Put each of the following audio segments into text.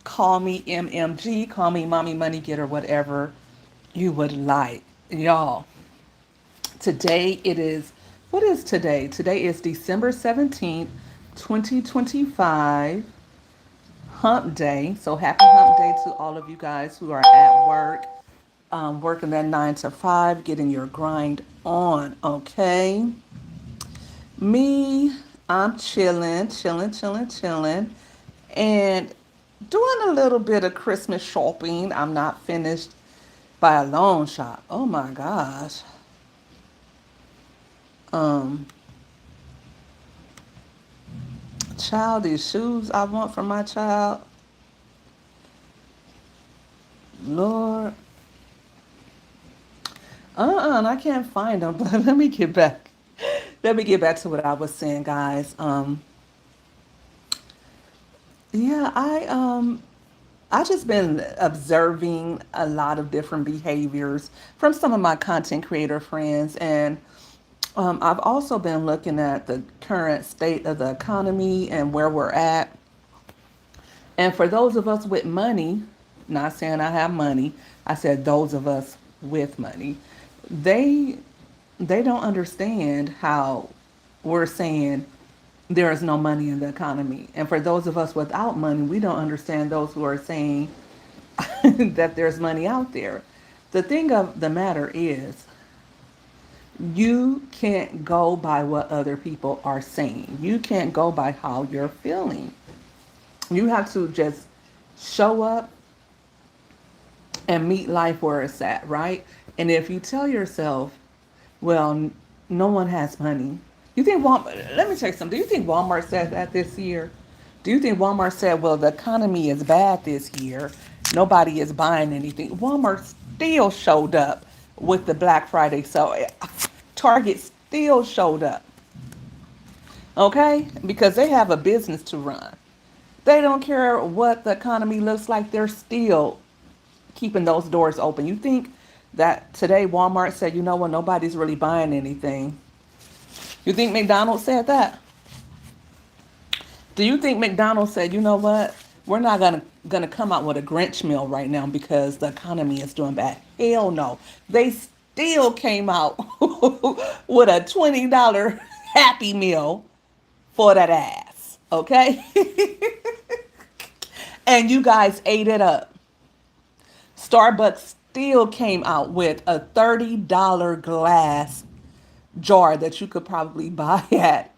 Call me MMG, call me Mommy Money Getter, whatever you would like. Y'all, today it is, what is today? Today is December 17th, 2025, hump day. So happy hump day to all of you guys who are at work, working that 9 to 5, getting your grind on, okay? Me, I'm chilling, chilling, chilling, chilling, and doing a little bit of Christmas shopping. I'm not finished by a long shot. Oh my gosh. Um, Child, these shoes I want for my child. Lord. And I can't find them, but let me get back. Let me get back to what I was saying, guys. Yeah, I just been observing a lot of different behaviors from some of my content creator friends, and I've also been looking at the current state of the economy and where we're at. And for those of us with money, not saying I have money, I said those of us with money, they they don't understand how we're saying there is no money in the economy. And for those of us without money, we don't understand those who are saying that there's money out there. The thing of the matter is, you can't go by what other people are saying. You can't go by how you're feeling. You have to just show up and meet life where it's at, right? And if you tell yourself, well, no one has money. You think Walmart, let me tell you something. Do you think Walmart said that this year? Do you think Walmart said, well, the economy is bad this year? Nobody is buying anything. Walmart still showed up with the Black Friday. So Target still showed up, okay? Because they have a business to run. They don't care what the economy looks like. They're still keeping those doors open. You think that today Walmart said, you know what, nobody's really buying anything. You think McDonald's said that? Do you think McDonald's said, you know what, we're not gonna come out with a Grinch meal right now because the economy is doing bad? Hell no. They still came out with a $20 Happy Meal for that ass. Okay? And you guys ate it up. Starbucks still came out with a $30 glass jar that you could probably buy at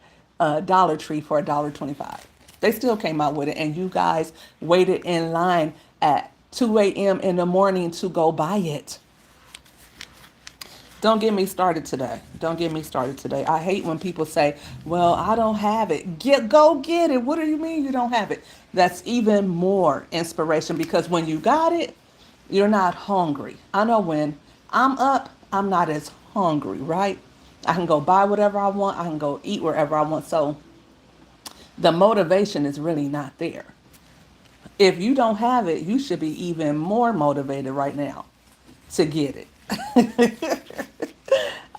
Dollar Tree for $1.25. They still came out with it, and you guys waited in line at 2 a.m. in the morning to go buy it. Don't get me started today. Don't get me started today. I hate when people say, well, I don't have it. Go get it. What do you mean you don't have it? That's even more inspiration, because when you got it, you're not hungry. I know when I'm up, I'm not as hungry, right? I can go buy whatever I want. I can go eat wherever I want. So the motivation is really not there. If you don't have it, you should be even more motivated right now to get it.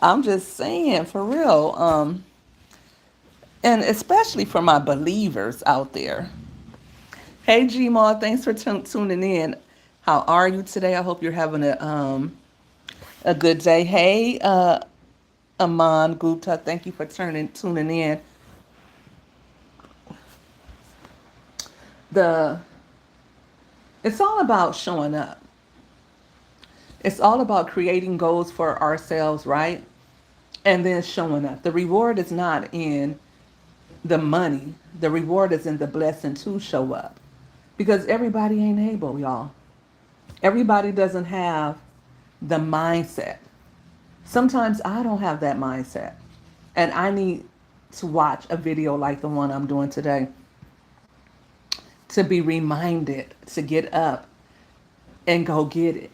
I'm just saying, for real. And especially for my believers out there. Hey, Gma, thanks for tuning in. How are you today? I hope you're having a good day. Hey, Aman Gupta, thank you for tuning in. The It's all about showing up. It's all about creating goals for ourselves, right? And then showing up. The reward is not in the money. The reward is in the blessing to show up. Because everybody ain't able, y'all. Everybody doesn't have the mindset. Sometimes I don't have that mindset. And I need to watch a video like the one I'm doing today to be reminded to get up and go get it,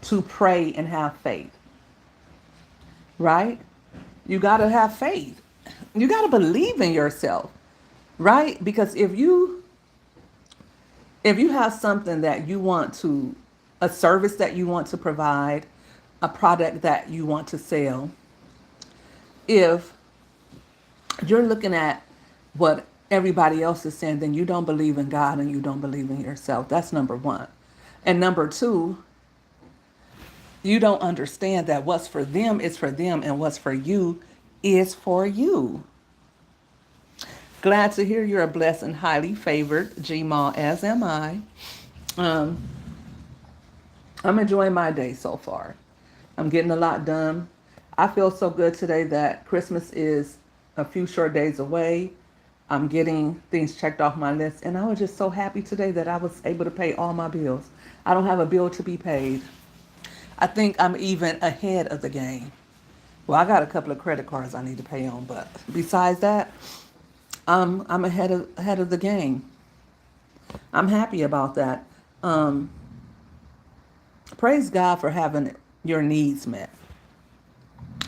to pray and have faith, right? You got to have faith. You got to believe in yourself, right? Because if you have something that you want to, a service that you want to provide, a product that you want to sell, if you're looking at what everybody else is saying, then you don't believe in God and you don't believe in yourself. That's number one. And number two, you don't understand that what's for them is for them and what's for you is for you. Glad to hear you're a blessed and highly favored, Gma, as am I. Um, I'm enjoying my day so far. I'm getting a lot done. I feel so good today that Christmas is a few short days away. I'm getting things checked off my list, and I was just so happy today that I was able to pay all my bills. I don't have a bill to be paid. I think I'm even ahead of the game. Well, I got a couple of credit cards I need to pay on, but besides that, I'm ahead of the game. I'm happy about that. Um, Praise God for having your needs met.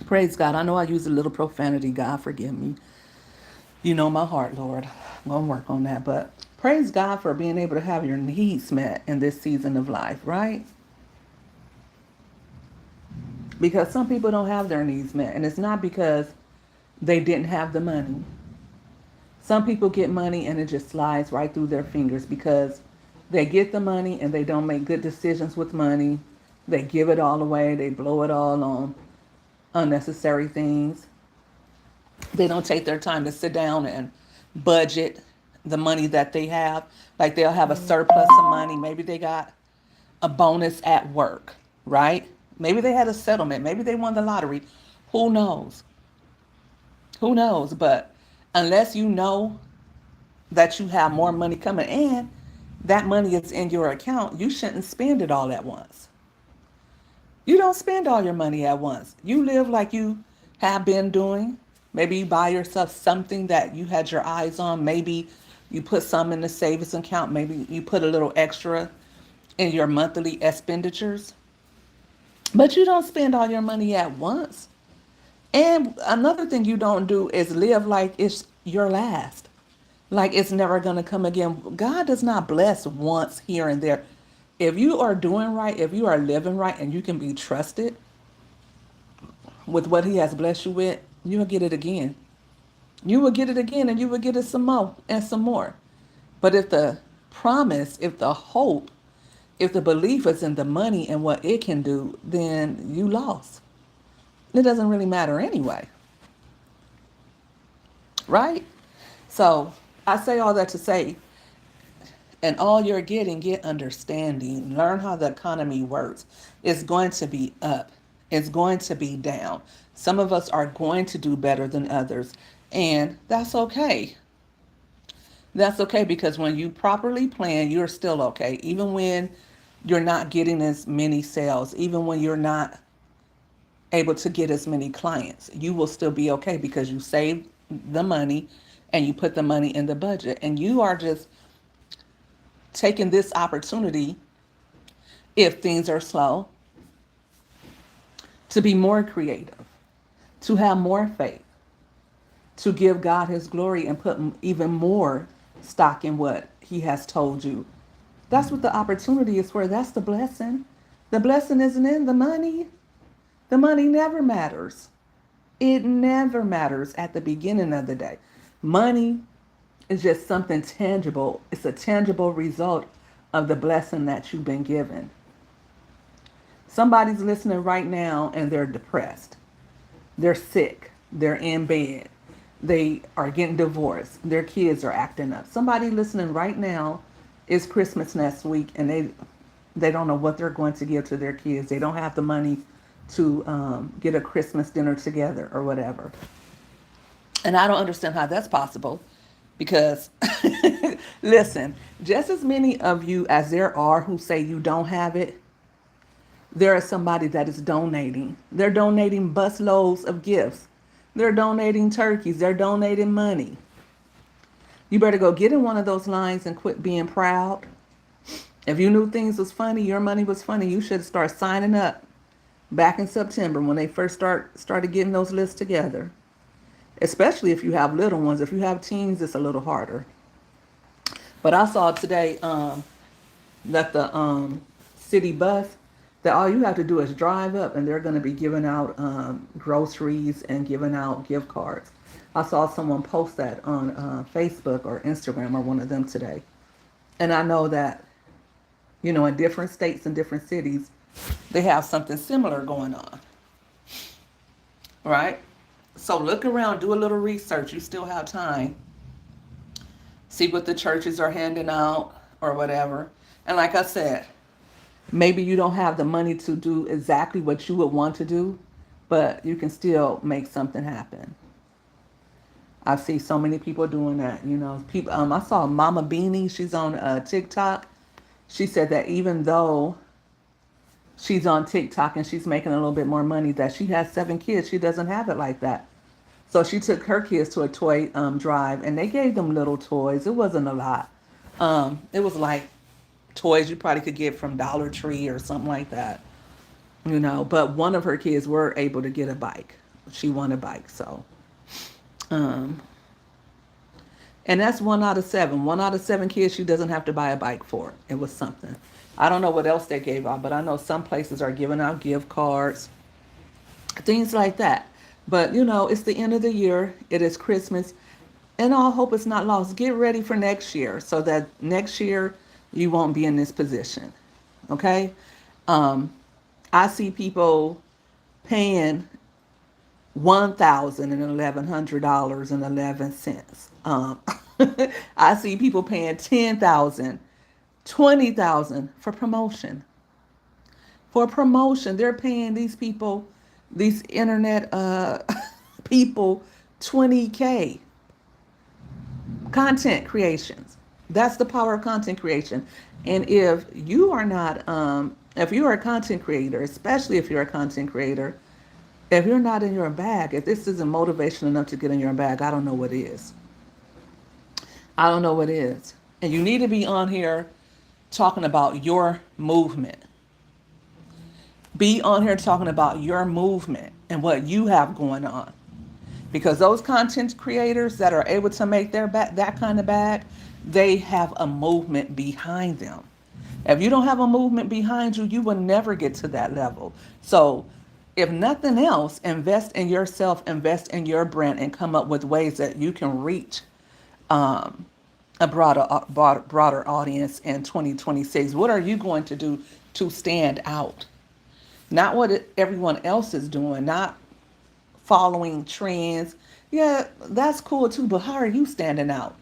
Praise God. I know I use a little profanity. God forgive me. You know my heart, Lord. I'm gonna work on that. But praise God for being able to have your needs met in this season of life, right? Because some people don't have their needs met, and it's not because they didn't have the money. Some people get money and it just slides right through their fingers because they get the money and they don't make good decisions with money. They give it all away, they blow it all on unnecessary things. They don't take their time to sit down and budget the money that they have. Like they'll have a surplus of money. Maybe they got a bonus at work, right? Maybe they had a settlement. Maybe they won the lottery. Who knows? Who knows? But unless you know that you have more money coming in, that money is in your account, you shouldn't spend it all at once. You don't spend all your money at once. You live like you have been doing. Maybe you buy yourself something that you had your eyes on. Maybe you put some in the savings account. Maybe you put a little extra in your monthly expenditures. But you don't spend all your money at once. And another thing you don't do is live like it's your last. Like it's never going to come again. God does not bless once here and there. If you are doing right, if you are living right, and you can be trusted with what He has blessed you with, you will get it again. You will get it again, and you will get it some more and some more. But if the promise, if the hope, if the belief is in the money and what it can do, then you lost. It doesn't really matter anyway, right? So I say all that to say, and all you're getting, get understanding. Learn how the economy works. It's going to be up. It's going to be down. Some of us are going to do better than others. And that's okay. That's okay because when you properly plan, you're still okay. Even when you're not getting as many sales, even when you're not able to get as many clients, you will still be okay because you saved the money and you put the money in the budget. And you are just taking this opportunity, if things are slow, to be more creative, to have more faith, to give God His glory and put even more stock in what He has told you. That's what the opportunity is for. That's the blessing. The blessing isn't in the money. The money never matters. It never matters at the beginning of the day. Money is just something tangible. It's a tangible result of the blessing that you've been given. Somebody's listening right now and they're depressed. They're sick. They're in bed. They are getting divorced. Their kids are acting up. Somebody listening right now is Christmas next week and they don't know what they're going to give to their kids. They don't have the money to get a Christmas dinner together or whatever. And I don't understand how that's possible because, listen, just as many of you as there are who say you don't have it, there is somebody that is donating. They're donating busloads of gifts. They're donating turkeys. They're donating money. You better go get in one of those lines and quit being proud. If you knew things was funny, your money was funny, you should start signing up back in September when they first started getting those lists together. Especially if you have little ones. If you have teens, it's a little harder. But I saw today that the city bus, that all you have to do is drive up and they're going to be giving out groceries and giving out gift cards. I saw someone post that on Facebook or Instagram or one of them today. And I know that, in different states and different cities, they have something similar going on, right? So look around, do a little research. You still have time. See what the churches are handing out or whatever. And like I said, maybe you don't have the money to do exactly what you would want to do, but you can still make something happen. I see so many people doing that. People. I saw Mama Beanie. She's on TikTok. She said that even though she's on TikTok and she's making a little bit more money, that she has 7 kids. She doesn't have it like that. So she took her kids to a toy drive, and they gave them little toys. It wasn't a lot. It was like toys you probably could get from Dollar Tree or something like that. But one of her kids were able to get a bike. She won a bike, so. Um, and that's 1 out of 7. 1 out of 7 kids she doesn't have to buy a bike for. It was something. I don't know what else they gave out, but I know some places are giving out gift cards, things like that. But it's the end of the year. It is Christmas, and all hope is not lost. Get ready for next year so that next year you won't be in this position. Okay? Um, I see people paying $1,111.11. I see people paying 10,000, 20,000 for promotion. For promotion, they're paying these people, these internet people, 20K. Content creations. That's the power of content creation. And if you are a content creator, especially if you're a content creator, if you're not in your bag, if this isn't motivation enough to get in your bag, I don't know what is. I don't know what is. And you need to be on here talking about your movement. Be on here talking about your movement and what you have going on. Because those content creators that are able to make that kind of bag, they have a movement behind them. If you don't have a movement behind you, you will never get to that level. So, if nothing else, invest in yourself, invest in your brand, and come up with ways that you can reach um, a broader audience in 2026. What are you going to do to stand out? Not what everyone else is doing, not following trends. Yeah, that's cool too, but how are you standing out?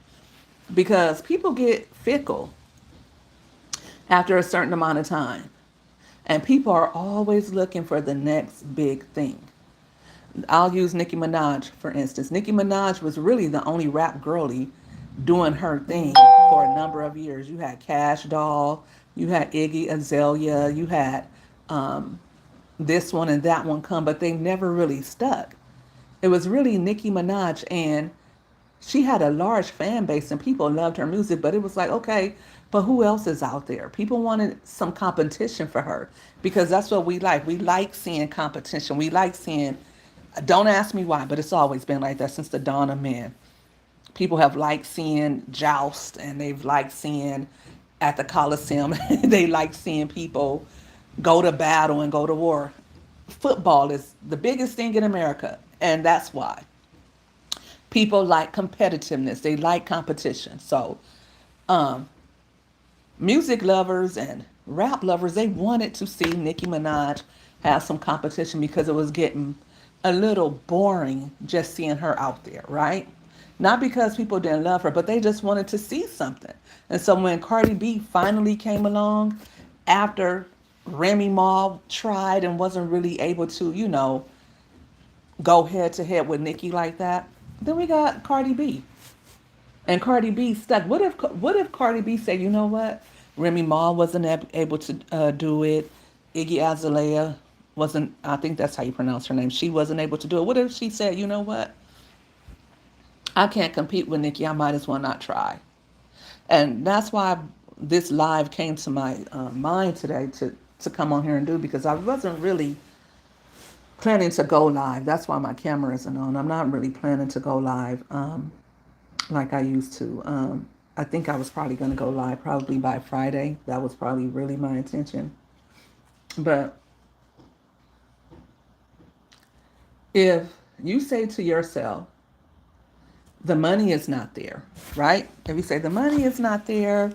Because people get fickle after a certain amount of time. And people are always looking for the next big thing. I'll use Nicki Minaj, for instance. Nicki Minaj was really the only rap girlie doing her thing for a number of years. You had Cash Doll, you had Iggy Azalea, you had um, this one and that one come, but they never really stuck. It was really Nicki Minaj, and she had a large fan base and people loved her music, but it was like, okay, but who else is out there? People wanted some competition for her because that's what we like. We like seeing competition. We like seeing, don't ask me why, but it's always been like that since the dawn of man. People have liked seeing joust and they've liked seeing at the Coliseum, they like seeing people go to battle and go to war. Football is the biggest thing in America, and that's why. People like competitiveness. They like competition. So, um, music lovers and rap lovers, they wanted to see Nicki Minaj have some competition because it was getting a little boring just seeing her out there, right? Not because people didn't love her, but they just wanted to see something. And so when Cardi B finally came along after Remy Ma tried and wasn't really able to, go head to head with Nicki like that, then we got Cardi B. And Cardi B stuck. What if Cardi B said, you know what? Remy Ma wasn't able to do it. Iggy Azalea wasn't. I think that's how you pronounce her name. She wasn't able to do it. What if she said, you know what? I can't compete with Nicki. I might as well not try. And that's why this live came to my mind today to come on here and do, because I wasn't really planning to go live. That's why my camera isn't on. I'm not really planning to go live like I used to. I think I was probably going to go live probably by Friday. That was probably really my intention. But if you say to yourself, the money is not there, right? If you say the money is not there,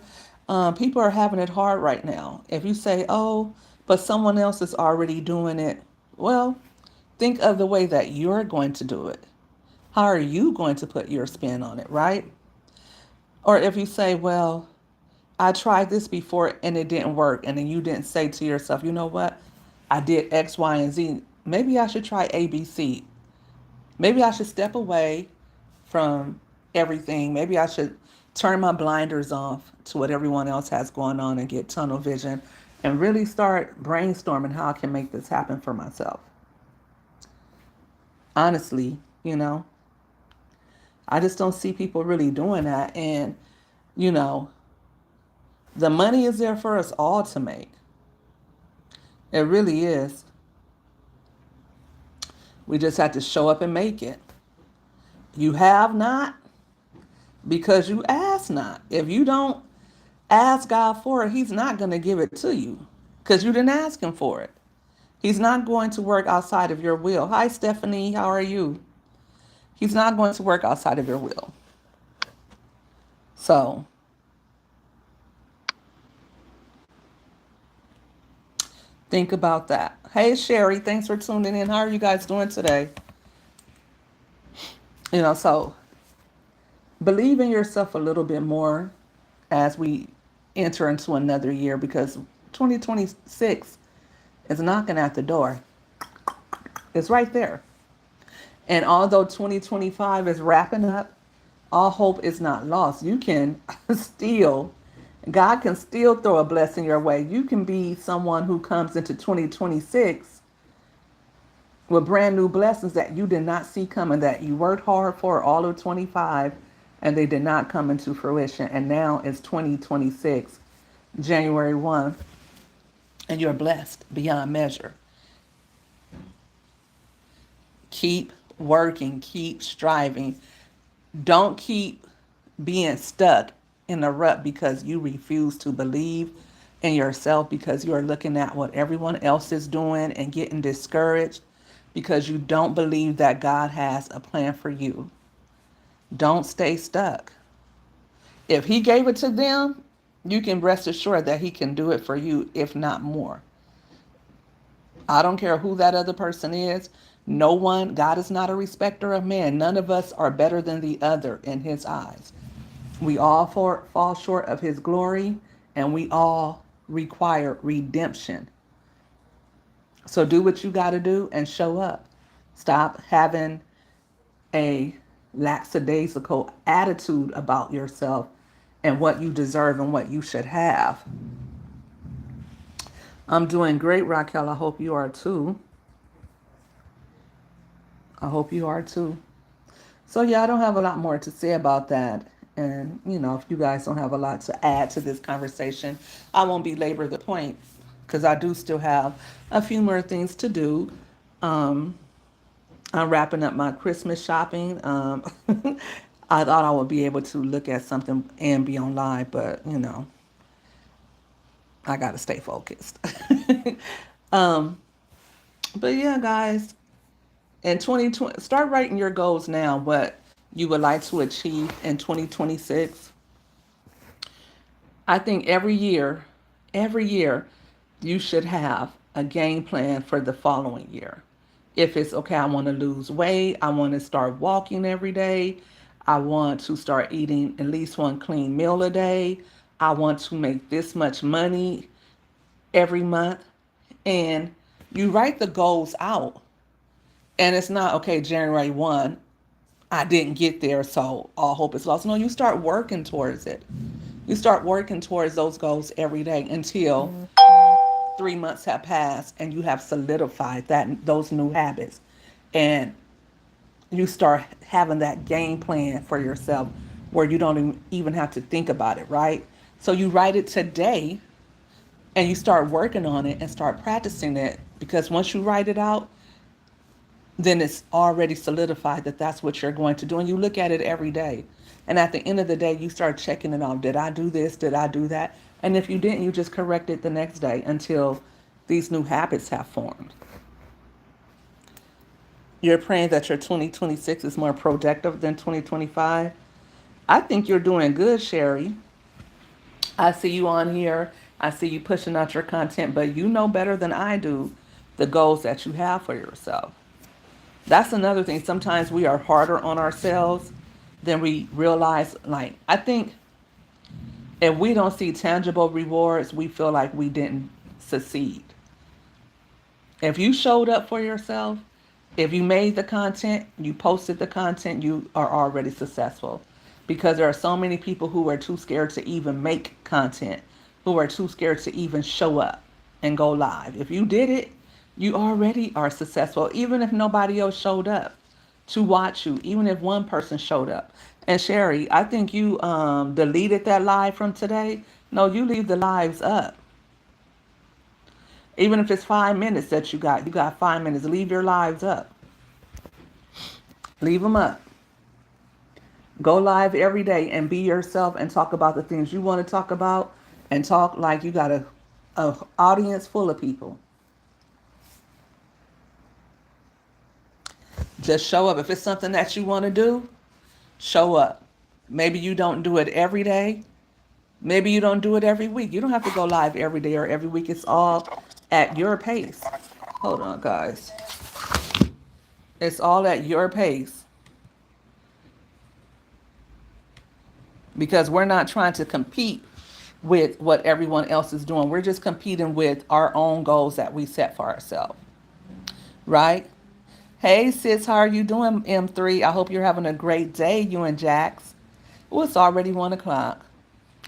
people are having it hard right now. If you say, oh, but someone else is already doing it, well, think of the way that you're going to do it. How are you going to put your spin on it, right? Or if you say, well, I tried this before and it didn't work, and then you didn't say to yourself, you know what? I did X, Y, and Z. Maybe I should try ABC. Maybe I should step away from everything. Maybe I should turn my blinders off to what everyone else has going on and get tunnel vision and really start brainstorming how I can make this happen for myself. Honestly, I just don't see people really doing that. And, you know, the money is there for us all to make. It really is. We just have to show up and make it. You have not because you ask not. If you don't ask God for it, He's not going to give it to you because you didn't ask Him for it. He's not going to work outside of your will. Hi, Stephanie. How are you? He's not going to work outside of your will. So think about that. Hey, Sherry. Thanks for tuning in. How are you guys doing today? So believe in yourself a little bit more as we enter into another year because 2026 is knocking at the door. It's right there. And although 2025 is wrapping up, all hope is not lost. You can still, God can still throw a blessing your way. You can be someone who comes into 2026 with brand new blessings that you did not see coming, that you worked hard for all of 25 and they did not come into fruition. And now it's 2026, January 1, and you're blessed beyond measure. Keep working, keep striving. Don't keep being stuck in a rut because you refuse to believe in yourself, because you are looking at what everyone else is doing and getting discouraged because you don't believe that God has a plan for you. Don't stay stuck. If He gave it to them, you can rest assured that He can do it for you, if not more. I don't care who that other person is. No one, God is not a respecter of man. None of us are better than the other in His eyes. We all fall short of His glory, and we all require redemption. So do what you got to do and show up. Stop having a lackadaisical attitude about yourself and what you deserve and what you should have. I'm doing great, Raquel. I hope you are too. I hope you are too. So yeah, I don't have a lot more to say about that. And, if you guys don't have a lot to add to this conversation, I won't belabor the point because I do still have a few more things to do. Um, I'm wrapping up my Christmas shopping. I thought I would be able to look at something and be on live, but, I got to stay focused. um, but yeah, guys, in 2020, start writing your goals now, what you would like to achieve in 2026. I think every year, you should have a game plan for the following year. If it's okay, I want to lose weight, I want to start walking every day, I want to start eating at least one clean meal a day, I want to make this much money every month. And you write the goals out. And it's not, okay, January 1, I didn't get there, so all hope is lost. No, you start working towards it. You start working towards those goals every day until 3 months have passed and you have solidified those new habits. And you start having that game plan for yourself where you don't even have to think about it, right? So you write it today and you start working on it and start practicing it, because once you write it out, then it's already solidified that that's what you're going to do. And you look at it every day. And at the end of the day, you start checking it off. Did I do this? Did I do that? And if you didn't, you just correct it the next day until these new habits have formed. You're praying that your 2026 is more productive than 2025. I think you're doing good, Sherry. I see you on here. I see you pushing out your content, but you know better than I do the goals that you have for yourself. That's another thing. Sometimes we are harder on ourselves than we realize. Like, I think if we don't see tangible rewards, we feel like we didn't succeed. If you showed up for yourself, if you made the content, you posted the content, you are already successful. Because there are so many people who are too scared to even make content, who are too scared to even show up and go live. If you did it, you already are successful, even if nobody else showed up to watch you, even if one person showed up. And Sherry, I think you deleted that live from today. No, you leave the lives up. Even if it's 5 minutes that you got 5 minutes. Leave your lives up. Leave them up. Go live every day and be yourself and talk about the things you want to talk about and talk like you got a audience full of people. Just show up. If it's something that you want to do, show up. Maybe you don't do it every day. Maybe you don't do it every week. You don't have to go live every day or every week. It's all at your pace. Hold on, guys. It's all at your pace because we're not trying to compete with what everyone else is doing. We're just competing with our own goals that we set for ourselves, right? Hey, sis, how are you doing, M3? I hope you're having a great day, you and Jax. Oh, it's already 1 o'clock.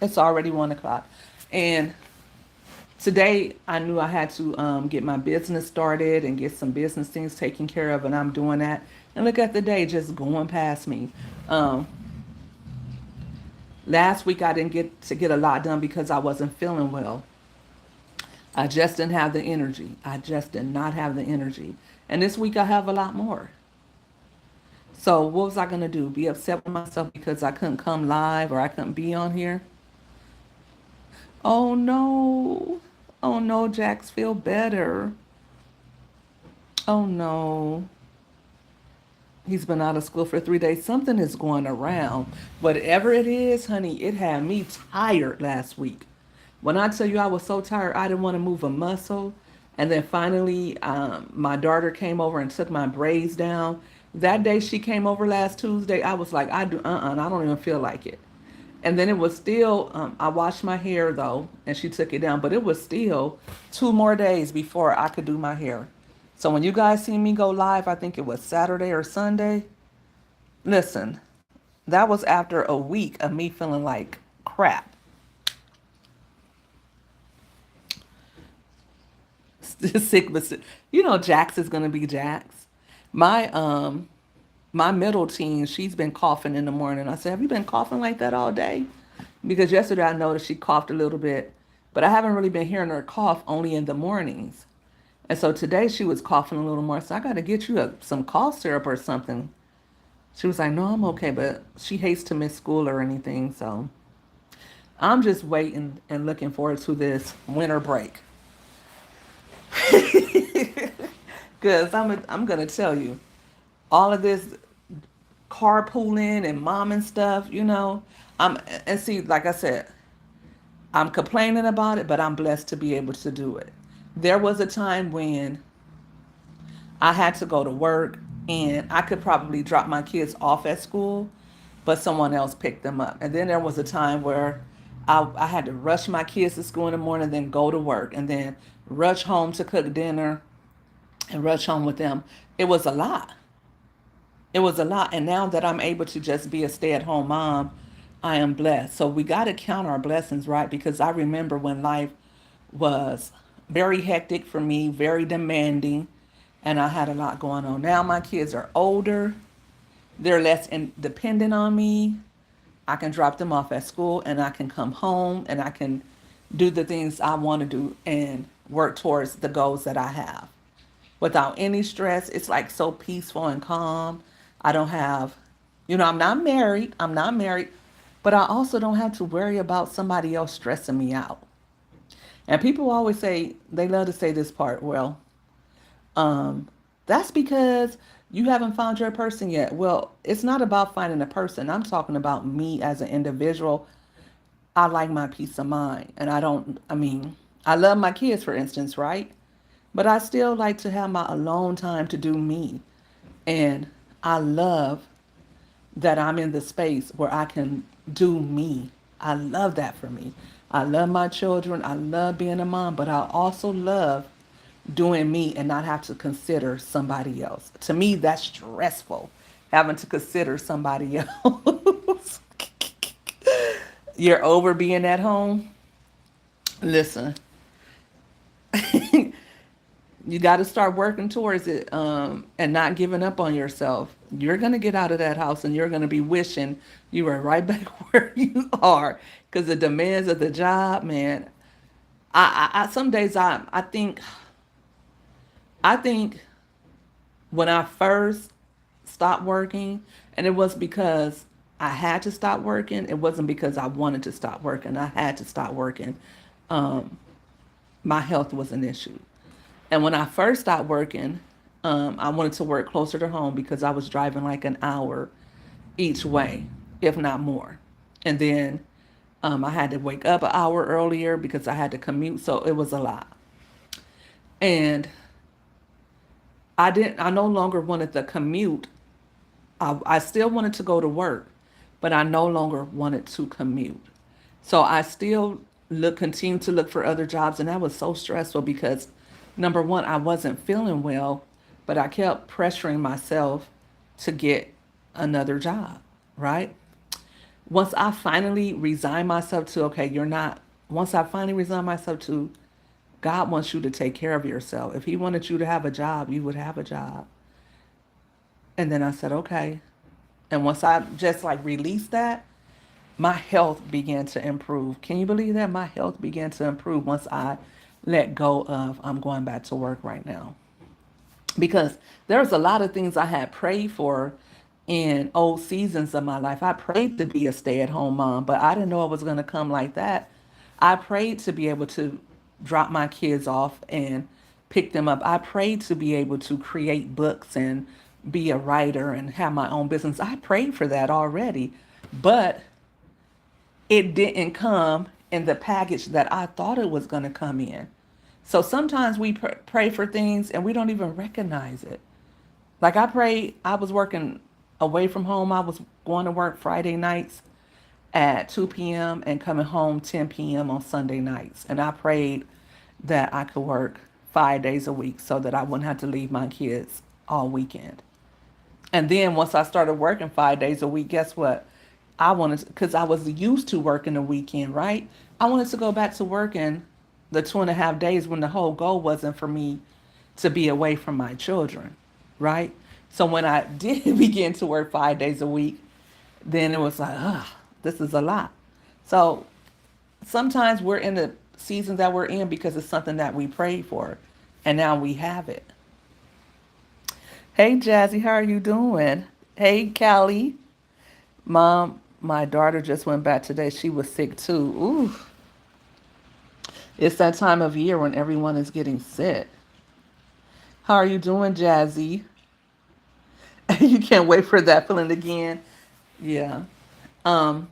It's already 1 o'clock. And today I knew I had to get my business started and get some business things taken care of, and I'm doing that. And look at the day just going past me. Um, Last week I didn't get a lot done because I wasn't feeling well. I just didn't have the energy. I just did not have the energy. And this week I have a lot more. So what was I gonna do? Be upset with myself because I couldn't come live or I couldn't be on here? Oh no. Oh no, Jax, feel better. Oh no. He's been out of school for 3 days. Something is going around. Whatever it is, honey, it had me tired last week. When I tell you I was so tired, I didn't want to move a muscle. And then finally, my daughter came over and took my braids down. That day she came over last Tuesday, I was like, I don't even feel like it. And then it was still, I washed my hair though, and she took it down, but it was still 2 more days before I could do my hair. So when you guys see me go live, I think it was Saturday or Sunday. Listen, that was after a week of me feeling like crap. Sick, but you know, Jax is gonna be Jax. My my middle teen, she's been coughing in the morning. I said, "Have you been coughing like that all day?" Because yesterday I noticed she coughed a little bit, but I haven't really been hearing her cough only in the mornings. And so today she was coughing a little more. So I got to get you some cough syrup or something. She was like, "No, I'm okay," but she hates to miss school or anything. So I'm just waiting and looking forward to this winter break. Because I'm going to tell you, all of this carpooling and mom and stuff, you know, and see, like I said, I'm complaining about it, but I'm blessed to be able to do it. There was a time when I had to go to work and I could probably drop my kids off at school, but someone else picked them up. And then there was a time where I had to rush my kids to school in the morning, then go to work, and then rush home to cook dinner and rush home with them. It was a lot. It was a lot. And now that I'm able to just be a stay at home mom, I am blessed. So we got to count our blessings, right? Because I remember when life was very hectic for me, very demanding, and I had a lot going on. Now my kids are older, they're less dependent on me. I can drop them off at school and I can come home and I can do the things I want to do and work towards the goals that I have without any stress. It's like so peaceful and calm. I don't have, I'm not married. I'm not married, but I also don't have to worry about somebody else stressing me out. And people always say, they love to say this part, well, That's because you haven't found your person yet. Well, it's not about finding a person. I'm talking about me as an individual. I like my peace of mind. And I mean, I love my kids, for instance, right? But I still like to have my alone time to do me. And I love that I'm in the space where I can do me. I love that for me. I love my children. I love being a mom, but I also love doing me and not have to consider somebody else. To me, that's stressful, having to consider somebody else. You're over being at home. Listen, you got to start working towards it, and not giving up on yourself. You're going to get out of that house and you're going to be wishing you were right back where you are, because the demands of the job, man. Some days I think when I first stopped working, and it was because I had to stop working. It wasn't because I wanted to stop working. I had to stop working. Um, my health was an issue. And when I first stopped working, I wanted to work closer to home because I was driving like an hour each way, if not more. And then I had to wake up an hour earlier because I had to commute. So it was a lot. And I no longer wanted the commute. I still wanted to go to work, but I no longer wanted to commute. So I still continue to look for other jobs, and that was so stressful because number one, I wasn't feeling well, but I kept pressuring myself to get another job, right? Once I finally resigned myself to, okay, you're not, once I finally resigned myself to, God wants you to take care of yourself. If He wanted you to have a job, you would have a job. And then I said, okay. And once I just like released that, my health began to improve. Can you believe that? My health began to improve once I let go of I'm going back to work right now. Because there's a lot of things I had prayed for in old seasons of my life. I prayed to be a stay-at-home mom, but I didn't know it was going to come like that. I prayed to be able to drop my kids off and pick them up. I prayed to be able to create books and be a writer and have my own business. I prayed for that already, but it didn't come in the package that I thought it was going to come in. So sometimes we pray for things and we don't even recognize it. Like I prayed, I was working away from home. I was going to work Friday nights at 2 p.m. and coming home 10 p.m. on Sunday nights. And I prayed that I could work 5 days a week so that I wouldn't have to leave my kids all weekend. And then once I started working 5 days a week, guess what? I wanted, because I was used to working the weekend, right? I wanted to go back to working the 2.5 days when the whole goal wasn't for me to be away from my children, right? So when I did begin to work 5 days a week, then it was like, this is a lot. So sometimes we're in the season that we're in because it's something that we prayed for, and now we have it. Hey, Jazzy, how are you doing? Hey, Callie. Mom, my daughter just went back today. She was sick too. Ooh, it's that time of year when everyone is getting sick. How are you doing, Jazzy? You can't wait for that feeling again. Yeah. Um,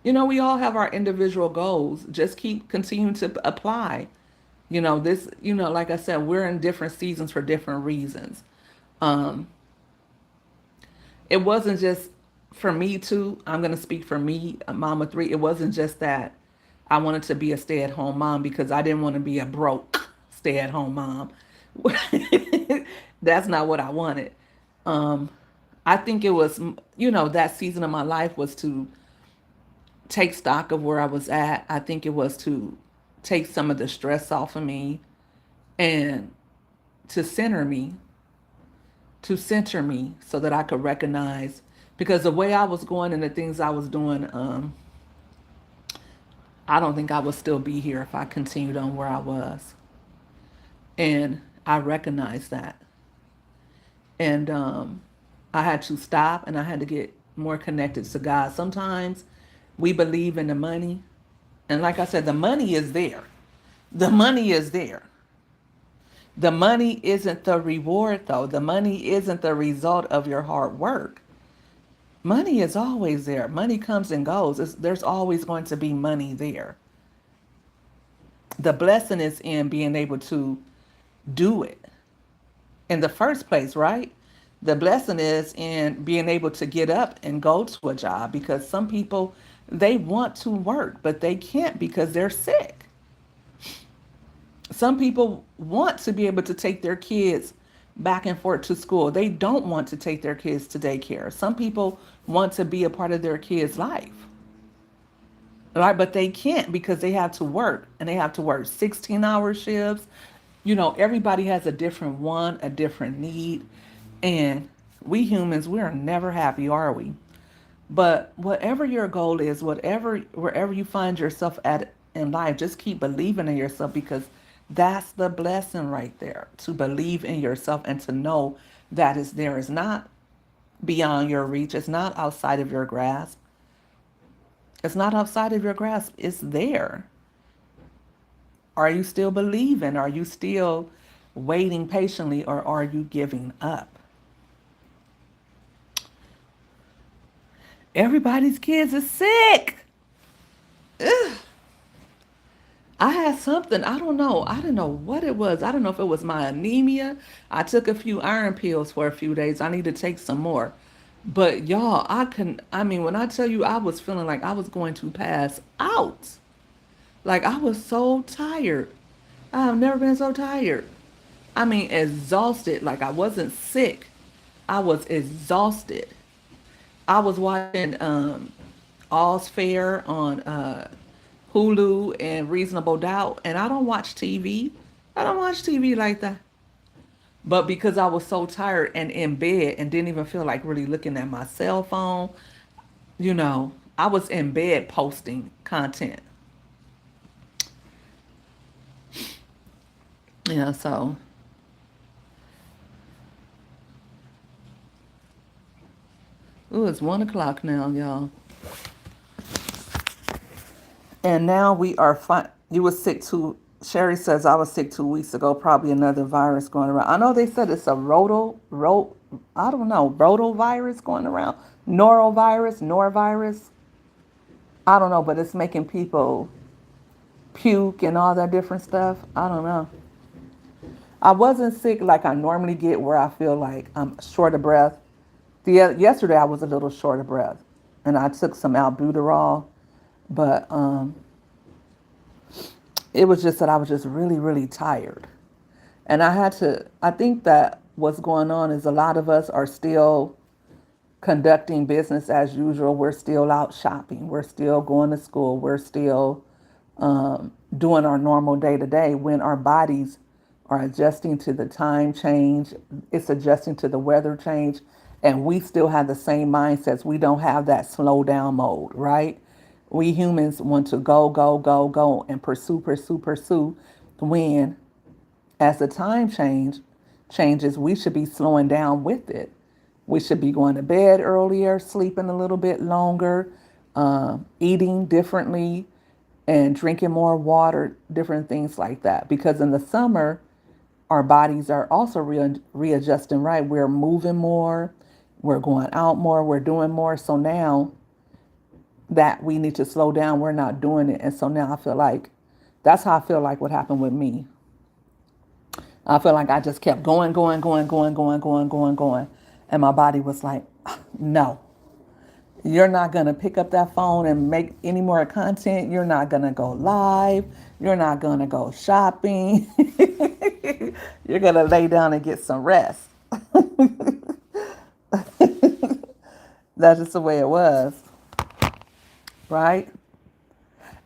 we all have our individual goals. Just keep continuing to apply. Like I said, we're in different seasons for different reasons. Um, it wasn't just for me too. I'm gonna speak for me, a mom of three. It wasn't just that I wanted to be a stay-at-home mom because I didn't want to be a broke stay-at-home mom. That's not what I wanted. Um, I think it was, that season of my life was to take stock of where I was at. I think it was to take some of the stress off of me and to center me so that I could recognize, because the way I was going and the things I was doing, I don't think I would still be here if I continued on where I was. And I recognized that. And I had to stop and I had to get more connected to God. Sometimes we believe in the money. And like I said, the money is there. The money is there. The money isn't the reward, though. The money isn't the result of your hard work. Money is always there. Money comes and goes. There's always going to be money there. The blessing is in being able to do it in the first place, right? The blessing is in being able to get up and go to a job, because some people, they want to work, but they can't because they're sick. Some people want to be able to take their kids back and forth to school. They don't want to take their kids to daycare. Some people want to be a part of their kids' life, right? But they can't because they have to work, and they have to work 16-hour shifts. Everybody has a different want, a different need. And we humans, we are never happy, are we? But whatever your goal is, wherever you find yourself at in life, just keep believing in yourself, because that's the blessing right there. To believe in yourself and to know that is there. It's not beyond your reach. It's not outside of your grasp. It's not outside of your grasp. It's there. Are you still believing? Are you still waiting patiently, or are you giving up? Everybody's kids are sick. Ugh. I had something, I don't know. I didn't know what it was. I don't know if it was my anemia. I took a few iron pills for a few days. I need to take some more. But y'all, I mean, when I tell you I was feeling like I was going to pass out, like I was so tired. I've never been so tired. I mean, exhausted. Like I wasn't sick. I was exhausted. I was watching All's Fair on Hulu and Reasonable Doubt, and I don't watch TV. I don't watch TV like that. But because I was so tired and in bed and didn't even feel like really looking at my cell phone, I was in bed posting content. Yeah, so ooh, it's 1 o'clock now, y'all. And now we are fine. You were sick too. Sherry says I was sick 2 weeks ago. Probably another virus going around. I know they said it's a I don't know, rotovirus going around. Norovirus. I don't know, but it's making people puke and all that different stuff. I don't know. I wasn't sick like I normally get, where I feel like I'm short of breath. Yesterday I was a little short of breath, and I took some albuterol, but it was just that I was just really, really tired. And I think that what's going on is a lot of us are still conducting business as usual. We're still out shopping. We're still going to school. We're still doing our normal day to day, when our bodies are adjusting to the time change. It's adjusting to the weather change. And we still have the same mindsets. We don't have that slow down mode, right? We humans want to go, go, go, go, and pursue, pursue, pursue. When, as the time changes, we should be slowing down with it. We should be going to bed earlier, sleeping a little bit longer, eating differently, and drinking more water, different things like that. Because in the summer, our bodies are also readjusting, right? We're moving more, we're going out more, we're doing more. So now that we need to slow down, we're not doing it. And so now I feel like that's how I feel like what happened with me. I feel like I just kept going, going, going, going, going, going, going, going. And my body was like, no, you're not going to pick up that phone and make any more content. You're not going to go live. You're not going to go shopping. You're going to lay down and get some rest. That's just the way it was, right?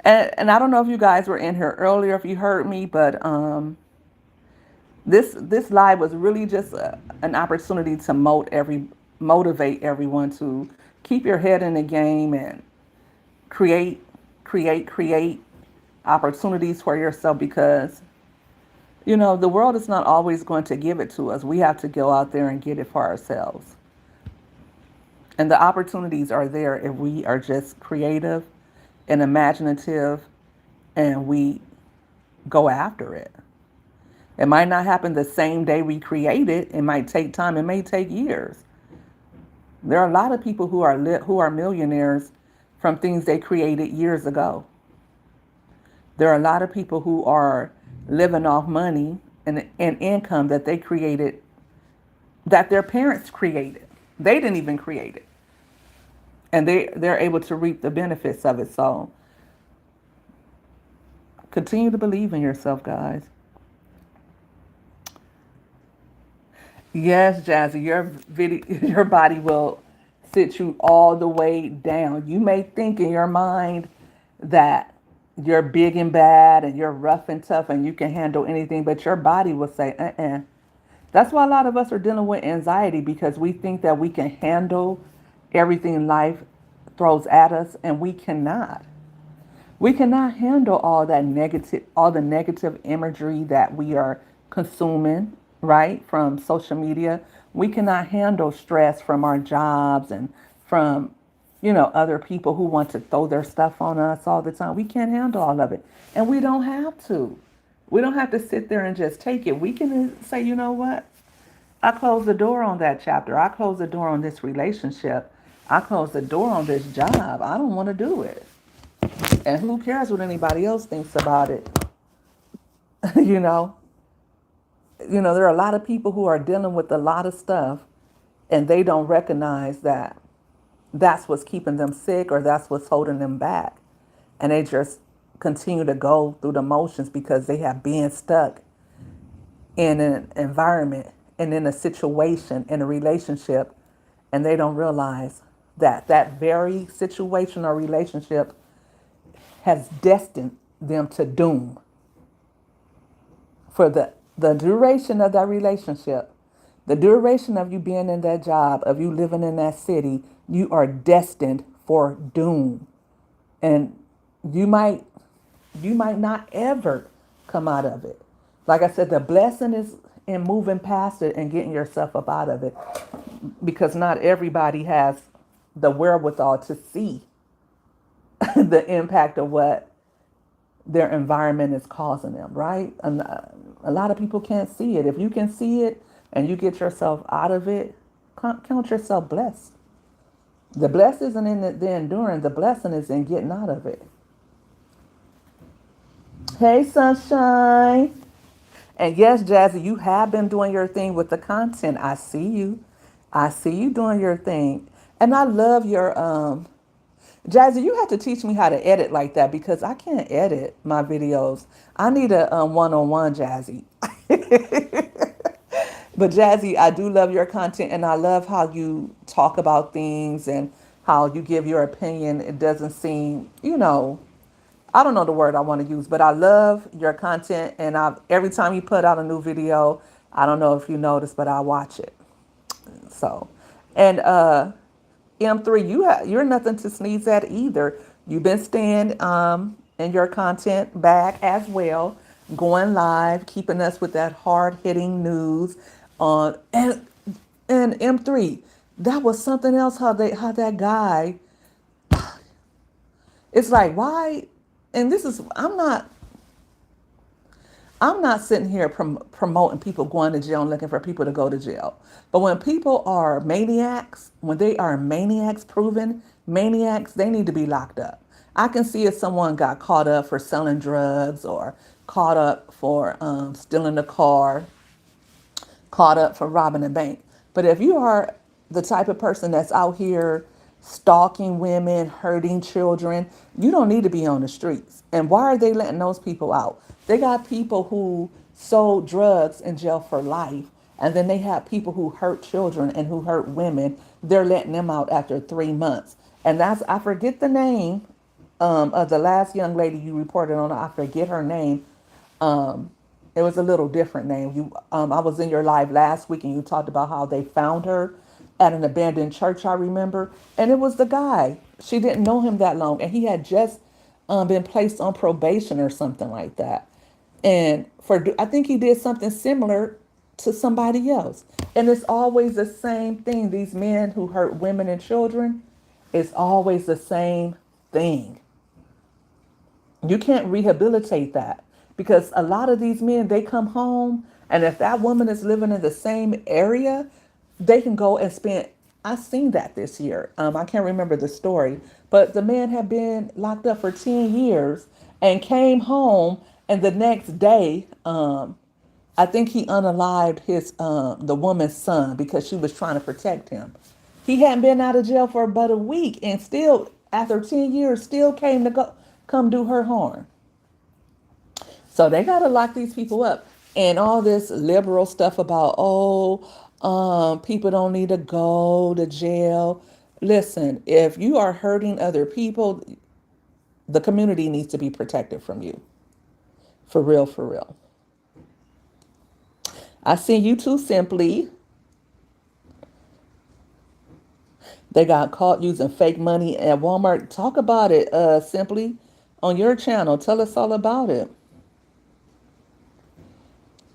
And I don't know if you guys were in here earlier, if you heard me, but this live was really just an opportunity to motivate everyone to keep your head in the game and create, create opportunities for yourself, because the world is not always going to give it to us. We have to go out there and get it for ourselves. And the opportunities are there if we are just creative and imaginative, and we go after it. It might not happen the same day we create it. It might take time. It may take years. There are a lot of people who are millionaires from things they created years ago. There are a lot of people who are living off money and income that they created, that their parents created. They didn't even create it. And they're able to reap the benefits of it. So continue to believe in yourself, guys. Yes, Jazzy, your body will sit you all the way down. You may think in your mind that you're big and bad and you're rough and tough and you can handle anything, but your body will say, uh-uh. That's why a lot of us are dealing with anxiety, because we think that we can handle everything life throws at us, and we cannot. We cannot handle all the negative imagery that we are consuming, right, from social media. We cannot handle stress from our jobs and from, other people who want to throw their stuff on us all the time. We can't handle all of it. And we don't have to. We don't have to sit there and just take it. We can say, you know what? I close the door on that chapter. I close the door on this relationship. I close the door on this job. I don't want to do it. And who cares what anybody else thinks about it? you know, there are a lot of people who are dealing with a lot of stuff, and they don't recognize that that's what's keeping them sick or that's what's holding them back. And they just continue to go through the motions because they have been stuck in an environment and in a situation, in a relationship, and they don't realize that that very situation or relationship has destined them to doom. For the duration of that relationship, the duration of you being in that job, of you living in that city, you are destined for doom. And you might you might not ever come out of it. Like I said, the blessing is in moving past it and getting yourself up out of it, because not everybody has the wherewithal to see the impact of what their environment is causing them, right? And a lot of people can't see it. If you can see it and you get yourself out of it, count yourself blessed. The blessed isn't in the enduring, the blessing is in getting out of it. Hey, sunshine. And yes, Jazzy, you have been doing your thing with the content. I see you. I see you doing your thing. And I love your Jazzy, you have to teach me how to edit like that, because I can't edit my videos. I need a one-on-one, Jazzy. But Jazzy, I do love your content, and I love how you talk about things and how you give your opinion. It doesn't seem, I don't know the word I want to use, but I love your content, and every time you put out a new video, I don't know if you noticed, but I watch it. So, and M3, you're nothing to sneeze at either. You've been staying in your content bag as well, going live, keeping us with that hard hitting news. And M3, that was something else. How that guy. It's like, why? And this is I'm not sitting here promoting people going to jail and looking for people to go to jail. But when people are maniacs, when they are maniacs, proven maniacs, they need to be locked up. I can see if someone got caught up for selling drugs, or caught up for stealing a car, caught up for robbing a bank. But if you are the type of person that's out here stalking women, hurting children, you don't need to be on the streets. And why are they letting those people out? They got people who sold drugs in jail for life. And then they have people who hurt children and who hurt women. They're letting them out after 3 months. And I forget the name of the last young lady you reported on. I forget her name. It was a little different name. I was in your live last week and you talked about how they found her at an abandoned church, I remember. And it was the guy. She didn't know him that long. And he had just been placed on probation or something like that. And I think he did something similar to somebody else. And it's always the same thing. These men who hurt women and children, it's always the same thing. You can't rehabilitate that, because a lot of these men, they come home, and if that woman is living in the same area, they can go and spend. I seen that this year. I can't remember the story, but the man had been locked up for 10 years and came home, and the next day, I think he unalived his the woman's son because she was trying to protect him. He hadn't been out of jail for but a week, and still, after 10 years, still came to go come do her harm. So they gotta lock these people up. And all this liberal stuff about, people don't need to go to jail. Listen, if you are hurting other people, the community needs to be protected from you. For real, for real. I see you too, Simply. They got caught using fake money at Walmart. Talk about it, Simply, on your channel. Tell us all about it.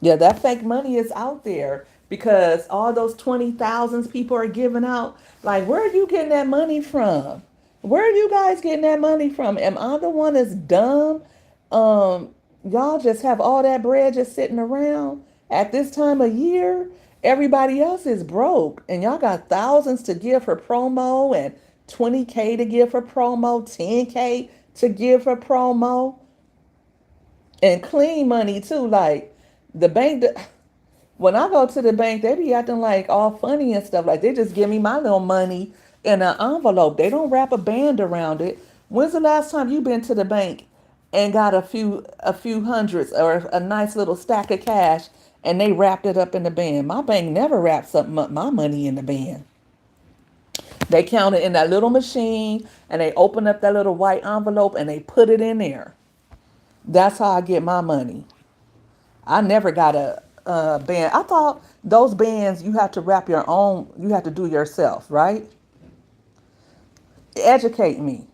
Yeah, that fake money is out there because all those 20,000s people are giving out. Like, where are you getting that money from? Where are you guys getting that money from? Am I the one that's dumb? Y'all just have all that bread just sitting around at this time of year. Everybody else is broke, and y'all got thousands to give for promo and 20K to give for promo, 10K to give for promo, and clean money too. Like the bank, when I go to the bank, they be acting like all funny and stuff. Like they just give me my little money in an envelope. They don't wrap a band around it. When's the last time you been to the bank and got a few hundreds or a nice little stack of cash and they wrapped it up in the band? My bank never wraps up my money in the band. They count it in that little machine and they open up that little white envelope and they put it in there. That's how I get my money. I never got a band. I thought those bands you have to wrap your own. You have to do yourself, right? Educate me.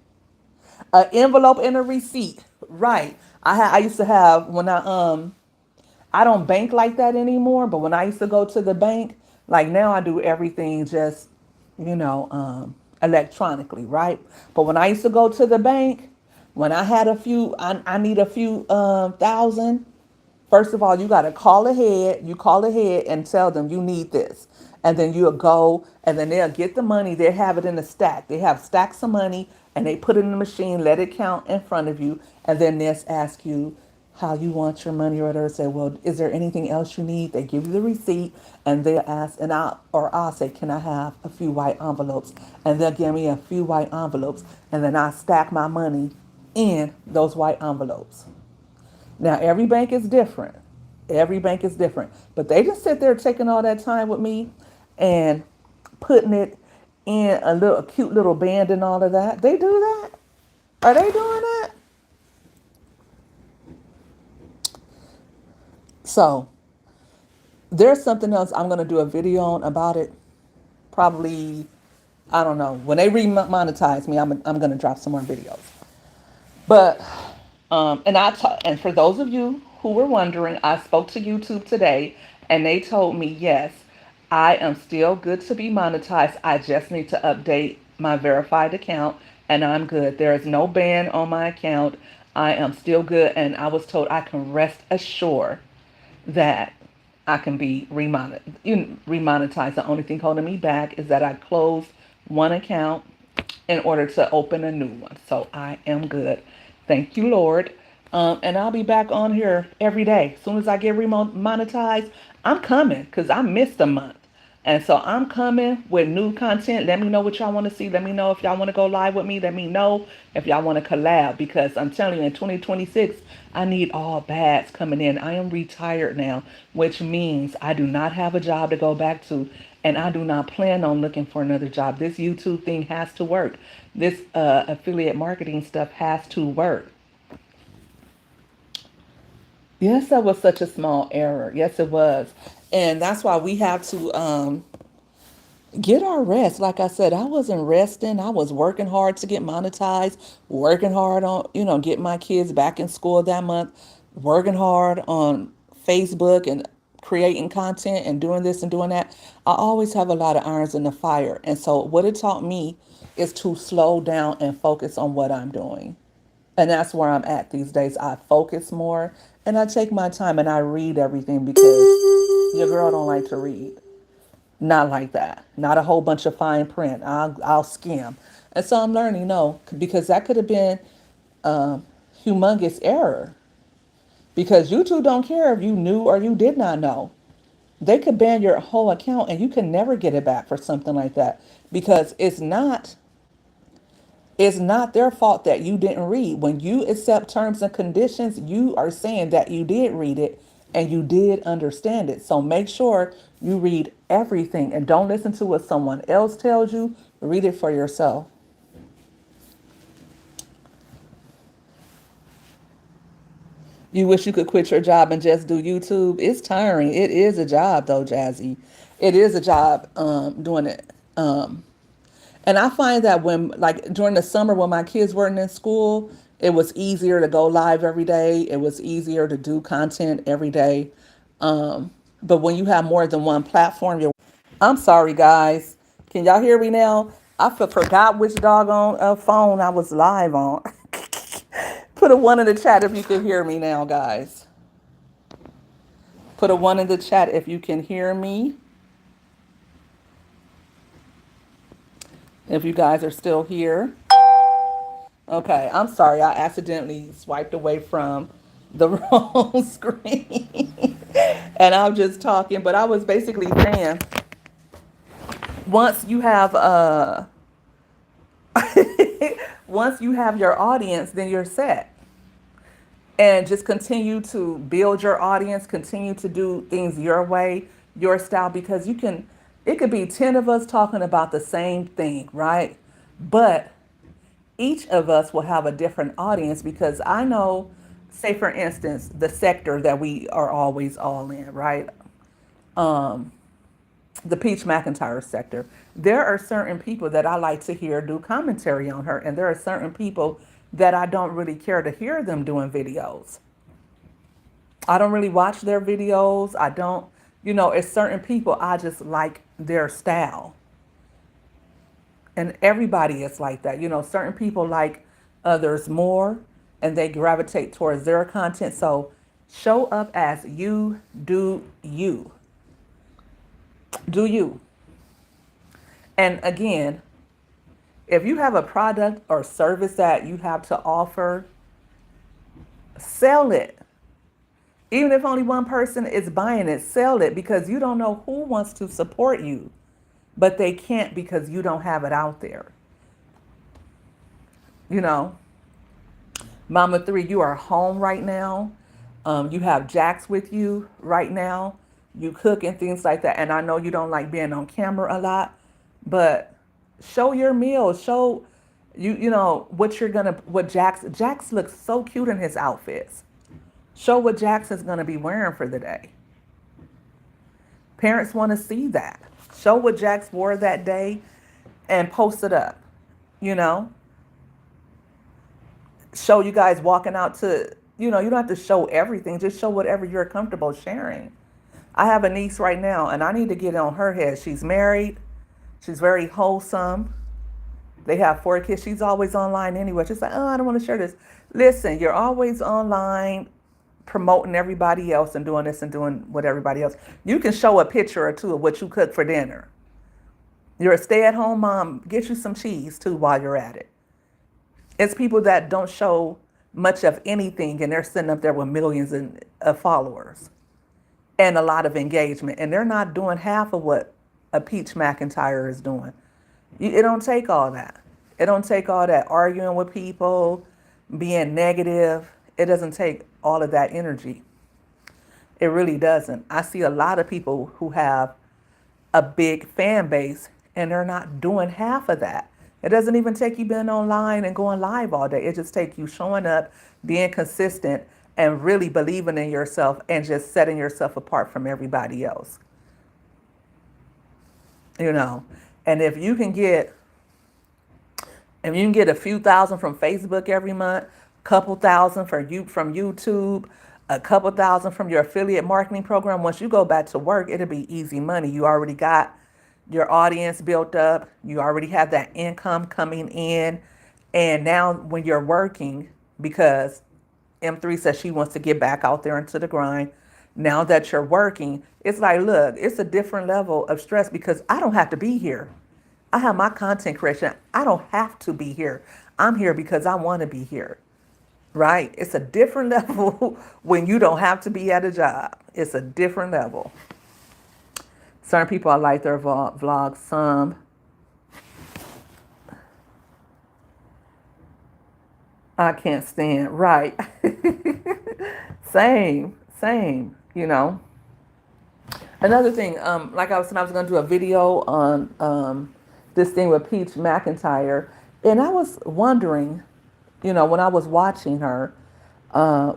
An envelope and a receipt, right? I used to have when I don't bank like that anymore. But when I used to go to the bank, like now I do everything just electronically, right? But when I used to go to the bank, when I had a few, I need a few thousand. First of all, you got to call ahead. You call ahead and tell them you need this. And then you'll go and then they'll get the money. They have it in a stack. They have stacks of money and they put it in the machine, let it count in front of you. And then they'll ask you how you want your money or whatever. Say, well, is there anything else you need? They give you the receipt and they'll ask, and I'll say, can I have a few white envelopes? And they'll give me a few white envelopes. And then I stack my money in those white envelopes. Now, every bank is different. Every bank is different. But they just sit there taking all that time with me and putting it in a cute little band and all of that. They do that? Are they doing that? So, there's something else I'm going to do a video on about it. Probably, I don't know. When they remonetize me, I'm going to drop some more videos. But and for those of you who were wondering, I spoke to YouTube today, and they told me yes, I am still good to be monetized. I just need to update my verified account, and I'm good. There is no ban on my account. I am still good, and I was told I can rest assured that I can be remonetized. The only thing holding me back is that I closed one account in order to open a new one. So I am good. Thank you, Lord. And I'll be back on here every day. As soon as I get monetized, I'm coming because I missed a month. And so I'm coming with new content. Let me know what y'all want to see. Let me know if y'all want to go live with me. Let me know if y'all want to collab because I'm telling you, in 2026, I need all bags coming in. I am retired now, which means I do not have a job to go back to, and I do not plan on looking for another job. This YouTube thing has to work. This affiliate marketing stuff has to work. Yes, that was such a small error. Yes, it was. And that's why we have to get our rest. Like I said, I wasn't resting. I was working hard to get monetized, working hard on, getting my kids back in school that month, working hard on Facebook and creating content and doing this and doing that. I always have a lot of irons in the fire. And so what it taught me is to slow down and focus on what I'm doing. And that's where I'm at these days. I focus more and I take my time and I read everything because your girl don't like to read. Not like that. Not a whole bunch of fine print. I'll skim. And so I'm learning, no, because that could have been um, humongous error. Because YouTube don't care if you knew or you did not know. They could ban your whole account and you can never get it back for something like that. Because it's not their fault that you didn't read. When you accept terms and conditions, you are saying that you did read it and you did understand it. So make sure you read everything and don't listen to what someone else tells you. Read it for yourself. You wish you could quit your job and just do YouTube. It's tiring. It is a job though, Jazzy. It is a job doing it. And I find that when, like, during the summer when my kids weren't in school, it was easier to go live every day. It was easier to do content every day. But when you have more than one platform, I'm sorry, guys. Can y'all hear me now? I forgot which doggone phone I was live on. Put a one in the chat if you can hear me now, guys. Put a one in the chat if you can hear me. If you guys are still here. Okay, I'm sorry. I accidentally swiped away from the wrong screen. And I'm just talking, but I was basically saying once you have once you have your audience, then you're set. And just continue to build your audience, continue to do things your way, your style, because it could be 10 of us talking about the same thing, right? But each of us will have a different audience because I know, say for instance, the sector that we are always all in, right? The Peach McIntyre sector. There are certain people that I like to hear do commentary on her, and there are certain people that I don't really care to hear them doing videos. I don't really watch their videos. I don't, it's certain people I just like their style. And everybody is like that. Certain people like others more and they gravitate towards their content. So show up as you do you. Do you. And again, if you have a product or service that you have to offer, sell it. Even if only one person is buying it, sell it because you don't know who wants to support you, but they can't because you don't have it out there. You know, Mama Three, you are home right now. You have Jax with you right now. You cook and things like that. And I know you don't like being on camera a lot, but show your meals. Show what you're gonna what Jax looks so cute in his outfits. Show what Jax is gonna be wearing for the day. Parents want to see that. Show what Jax wore that day and post it up. You know, show you guys walking out to, you don't have to show everything. Just show whatever you're comfortable sharing. I have a niece right now and I need to get on her head. She's married. She's very wholesome. They have 4 kids. She's always online anyway. She's like, oh, I don't want to share this. Listen, you're always online promoting everybody else and doing this and doing what everybody else. You can show a picture or two of what you cook for dinner. You're a stay-at-home mom. Get you some cheese too while you're at it. It's people that don't show much of anything and they're sitting up there with millions of followers and a lot of engagement. And they're not doing half of what a Peach McIntyre is doing. It don't take all that. It don't take all that arguing with people, being negative. It doesn't take all of that energy. It really doesn't. I see a lot of people who have a big fan base and they're not doing half of that. It doesn't even take you being online and going live all day. It just takes you showing up, being consistent, and really believing in yourself and just setting yourself apart from everybody else. You know, and if you can get a few thousand from Facebook every month, couple thousand from YouTube, a couple thousand from your affiliate marketing program, once you go back to work, it'll be easy money. You already got your audience built up. You already have that income coming in. And now when you're working, because M3 says she wants to get back out there into the grind. Now that you're working, it's like, look, it's a different level of stress because I don't have to be here. I have my content creation. I don't have to be here. I'm here because I want to be here, right? It's a different level when you don't have to be at a job. It's a different level. Certain people, I like their vlogs. Some, I can't stand. Right. Same, same, you know. Another thing, like I was saying, I was going to do a video on this thing with Peach McIntyre. And I was wondering, when I was watching her,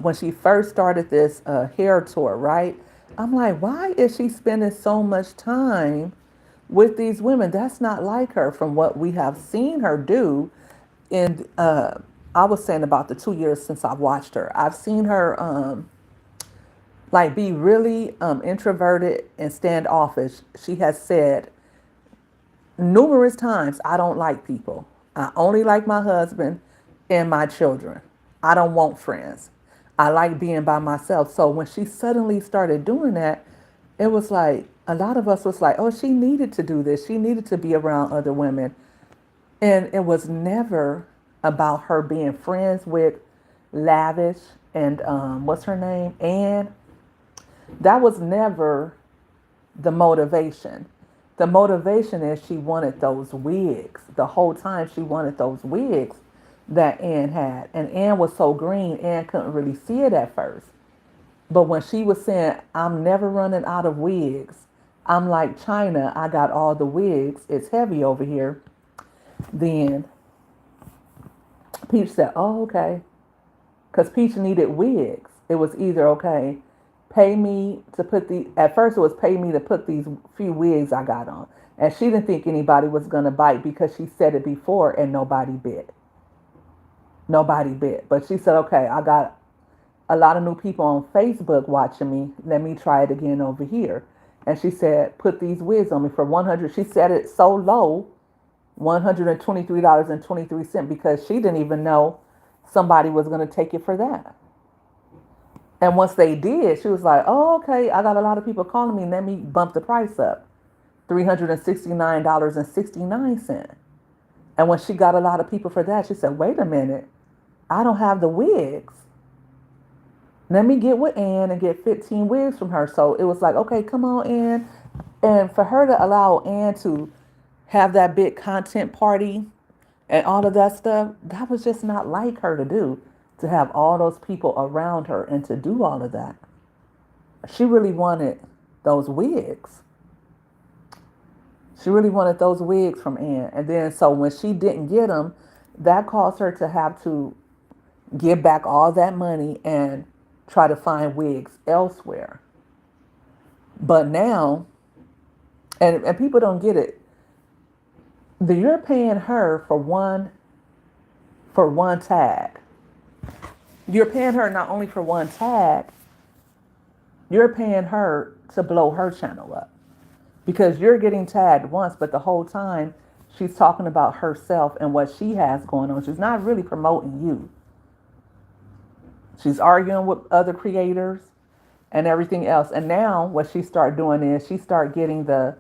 when she first started this hair tour, right? I'm like, why is she spending so much time with these women? That's not like her from what we have seen her do. And I was saying about the 2 years since I've watched her, I've seen her like be really introverted and standoffish. She has said numerous times, I don't like people. I only like my husband and my children. I don't want friends. I like being by myself. So when she suddenly started doing that, it was like a lot of us was like, oh, she needed to do this. She needed to be around other women. And it was never about her being friends with Lavish and what's her name? Anne. That was never the motivation. The motivation is she wanted those wigs. The whole time she wanted those wigs that Ann had. And Ann was so green, Ann couldn't really see it at first. But when she was saying, I'm never running out of wigs, I'm like China, I got all the wigs, it's heavy over here. Then Peach said, oh, okay. Because Peach needed wigs. It was either, okay, pay me to put at first it was pay me to put these few wigs I got on. And she didn't think anybody was going to bite because she said it before and nobody bit. Nobody bit. But she said, okay, I got a lot of new people on Facebook watching me. Let me try it again over here. And she said, put these wigs on me for 100. She said it so low, $123.23, because she didn't even know somebody was going to take it for that. And once they did, she was like, oh, okay, I got a lot of people calling me. Let me bump the price up. $369.69. And when she got a lot of people for that, she said, wait a minute, I don't have the wigs. Let me get with Ann and get 15 wigs from her. So it was like, okay, come on, Ann. And for her to allow Ann to have that big content party and all of that stuff, that was just not like her to do, to have all those people around her and to do all of that. She really wanted those wigs. She really wanted those wigs from Ann. And then so when she didn't get them, that caused her to have to give back all that money and try to find wigs elsewhere. But now, and people don't get it, you're paying her for one tag. You're paying her not only for one tag, you're paying her to blow her channel up. Because you're getting tagged once, but the whole time she's talking about herself and what she has going on. She's not really promoting you. She's arguing with other creators and everything else. And now what she started doing is she started getting the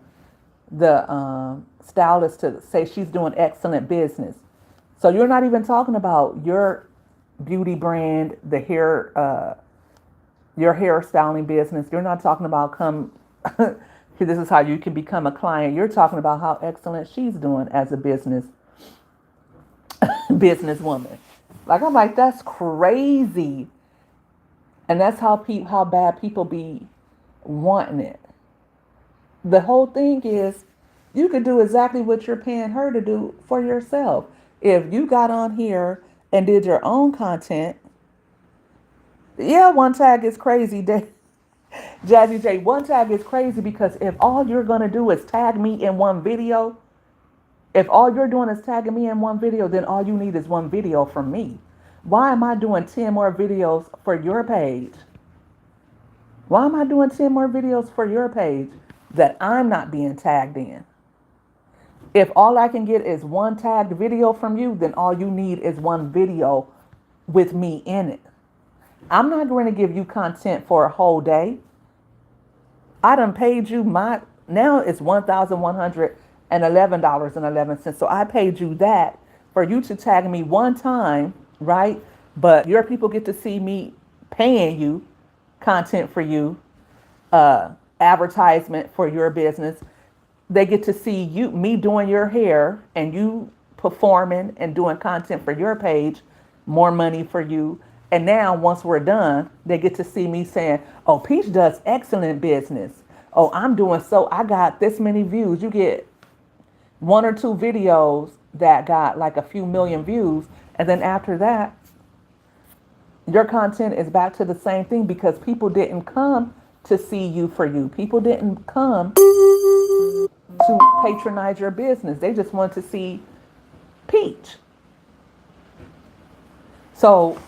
stylist to say she's doing excellent business. So you're not even talking about your beauty brand, your hairstyling business. You're not talking about this is how you can become a client. You're talking about how excellent she's doing as a businesswoman. Like, I'm like, that's crazy. And that's how bad people be wanting it. The whole thing is you could do exactly what you're paying her to do for yourself. If you got on here and did your own content, yeah, one tag is crazy. Jazzy J, one tag is crazy because if all you're going to do is tag me in one video, if all you're doing is tagging me in one video, then all you need is one video from me. Why am I doing 10 more videos for your page? Why am I doing 10 more videos for your page that I'm not being tagged in? If all I can get is one tagged video from you, then all you need is one video with me in it. I'm not going to give you content for a whole day. I done paid you my, now it's $1,111.11. So I paid you that for you to tag me one time, right? But your people get to see me paying you content for you, advertisement for your business. They get to see you, me doing your hair and you performing and doing content for your page, more money for you. And now once we're done, they get to see me saying, oh, Peach does excellent business. Oh, I'm doing so, I got this many views. You get one or two videos that got like a few million views. And then after that, your content is back to the same thing because people didn't come to see you for you. People didn't come to patronize your business. They just want to see Peach. So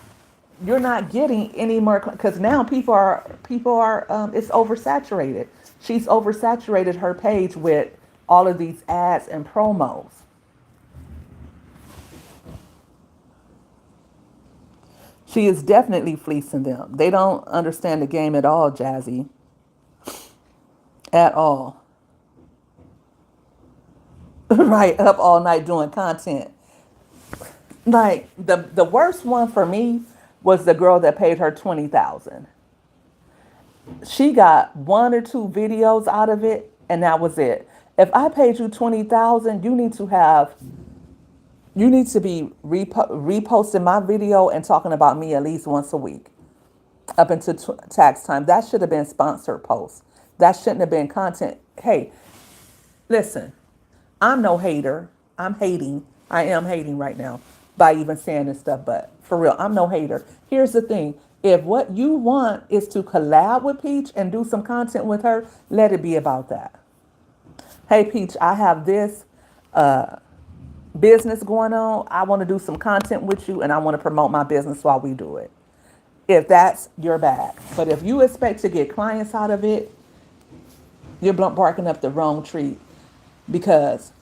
you're not getting any more because now people are it's oversaturated. She's oversaturated her page with all of these ads and promos. She is definitely fleecing them. They don't understand the game at all, Jazzy. At all. Right, up all night doing content. Like the worst one for me was the girl that paid her 20,000. She got one or two videos out of it, and that was it. If I paid you 20,000, you need to be reposting my video and talking about me at least once a week up until tax time. That should have been sponsored posts. That shouldn't have been content. Hey, listen, I'm no hater. I'm hating. I am hating right now by even saying this stuff, but for real, I'm no hater. Here's the thing. If what you want is to collab with Peach and do some content with her, let it be about that. Hey, Peach, I have this business going on. I want to do some content with you and I want to promote my business while we do it. If that's your bag. But if you expect to get clients out of it, you're barking up the wrong tree because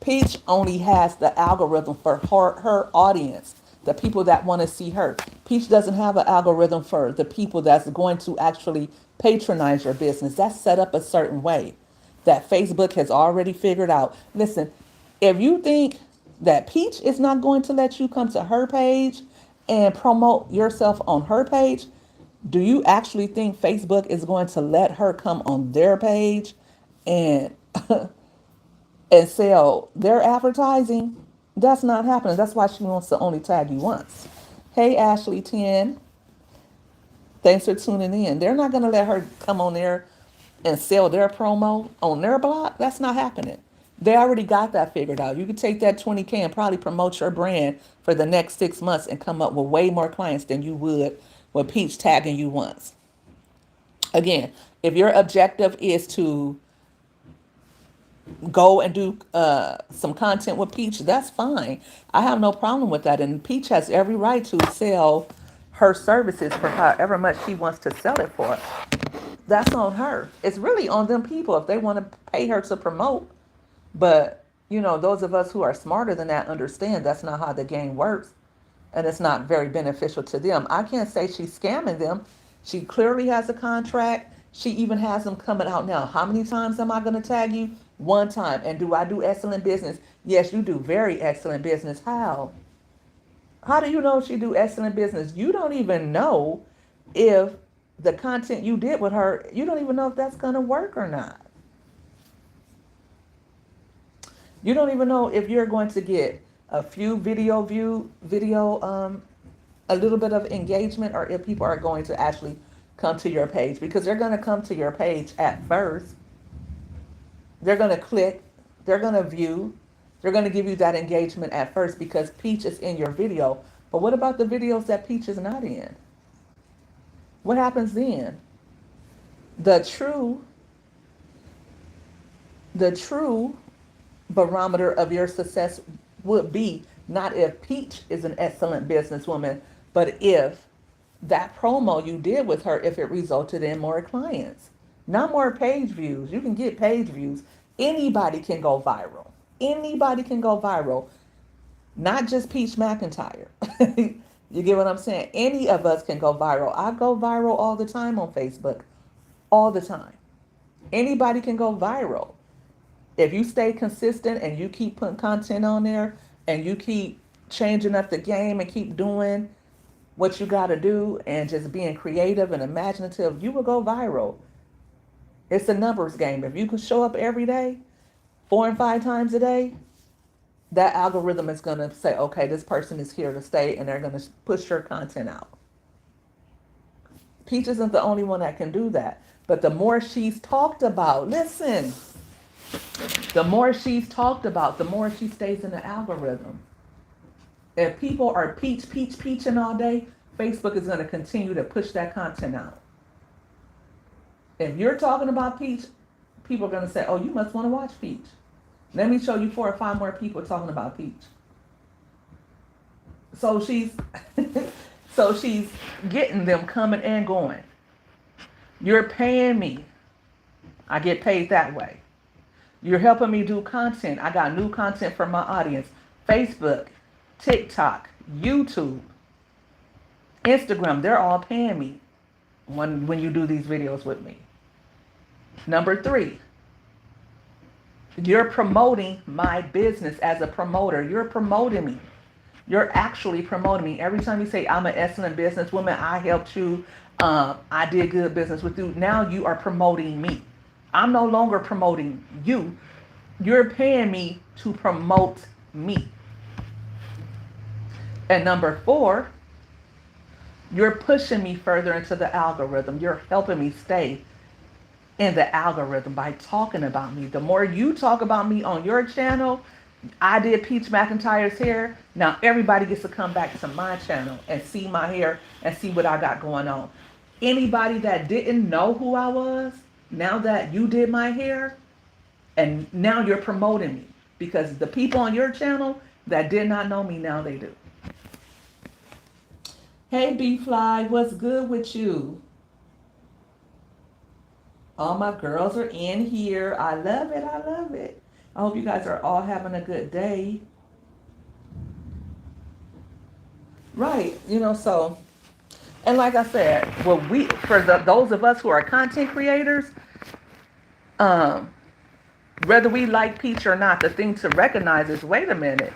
Peach only has the algorithm for her audience, the people that want to see her. Peach doesn't have an algorithm for the people that's going to actually patronize your business. That's set up a certain way that Facebook has already figured out. Listen, if you think that Peach is not going to let you come to her page and promote yourself on her page, do you actually think Facebook is going to let her come on their page and and sell their advertising? That's not happening. That's why she wants to only tag you once. Hey, Ashley 10, thanks for tuning in. They're not going to let her come on there and sell their promo on their blog. That's not happening. They already got that figured out. You could take that 20K and probably promote your brand for the next 6 months and come up with way more clients than you would with Peach tagging you once. Again, if your objective is to go and do some content with Peach, that's fine. I have no problem with that. And Peach has every right to sell her services for however much she wants to sell it for. That's on her. It's really on them people if they want to pay her to promote. But, those of us who are smarter than that understand that's not how the game works. And it's not very beneficial to them. I can't say she's scamming them. She clearly has a contract. She even has them coming out now. How many times am I going to tag you? One time. And do I do excellent business? Yes, you do very excellent business. How? How do you know she do excellent business? You don't even know if the content you did with her, you don't even know if that's going to work or not. You don't even know if you're going to get a few a little bit of engagement, or if people are going to actually come to your page, because they're going to come to your page at first. They're going to click, they're going to view, they're going to give you that engagement at first because Peach is in your video. But what about the videos that Peach is not in? What happens then? The true barometer of your success would be not if Peach is an excellent businesswoman, but if that promo you did with her, if it resulted in more clients. Not more page views. You can get page views. Anybody can go viral. Anybody can go viral. Not just Peach McIntyre. You get what I'm saying? Any of us can go viral. I go viral all the time on Facebook, all the time. Anybody can go viral. If you stay consistent and you keep putting content on there and you keep changing up the game and keep doing what you got to do and just being creative and imaginative, you will go viral. It's a numbers game. If you can show up every day, 4 and 5 times a day, that algorithm is going to say, okay, this person is here to stay, and they're going to push your content out. Peach isn't the only one that can do that. But the more she's talked about, listen, the more she's talked about, the more she stays in the algorithm. If people are peaching all day, Facebook is going to continue to push that content out. If you're talking about Peach, people are going to say, oh, you must want to watch Peach. Let me show you 4 or 5 more people talking about Peach. So she's so she's getting them coming and going. You're paying me. I get paid that way. You're helping me do content. I got new content for my audience. Facebook, TikTok, YouTube, Instagram, they're all paying me when you do these videos with me. Number 3, you're promoting my business as a promoter. You're promoting me. You're actually promoting me. Every time you say, I'm an excellent businesswoman, I helped you, I did good business with you. Now you are promoting me. I'm no longer promoting you. You're paying me to promote me. And number 4, you're pushing me further into the algorithm. You're helping me stay in the algorithm by talking about me. The more you talk about me on your channel, I did Peach McIntyre's hair. Now everybody gets to come back to my channel and see my hair and see what I got going on. Anybody that didn't know who I was, now that you did my hair, and now you're promoting me. Because the people on your channel that did not know me, now they do. Hey B-Fly, what's good with you? All my girls are in here. I love it. I love it. I hope you guys are all having a good day. Right. So, and like I said, those of us who are content creators, whether we like Peach or not, the thing to recognize is, wait a minute,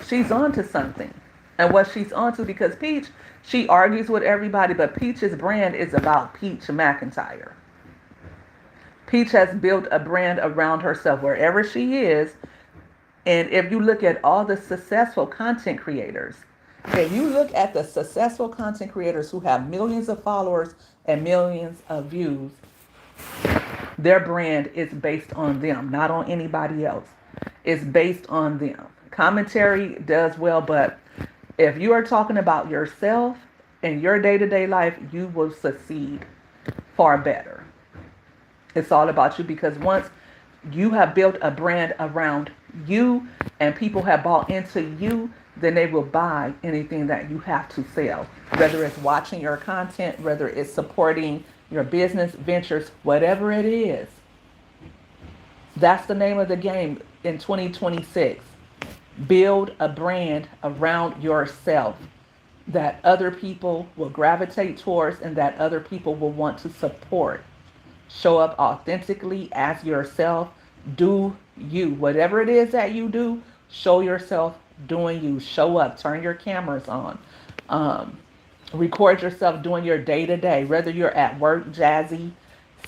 she's onto something. And what she's onto, because Peach, she argues with everybody, but Peach's brand is about Peach McIntyre. Peach has built a brand around herself wherever she is. And if you look at all the successful content creators, if you look at the successful content creators who have millions of followers and millions of views, their brand is based on them, not on anybody else. It's based on them. Commentary does well, but if you are talking about yourself in your day-to-day life, you will succeed far better. It's all about you, because once you have built a brand around you and people have bought into you, then they will buy anything that you have to sell. Whether it's watching your content, whether it's supporting your business ventures, whatever it is. That's the name of the game in 2026. Build a brand around yourself that other people will gravitate towards and that other people will want to support. Show up authentically as yourself. Do you. Whatever it is that you do, show yourself doing you. Show up. Turn your cameras on. Record yourself doing your day-to-day. Whether you're at work, jazzy,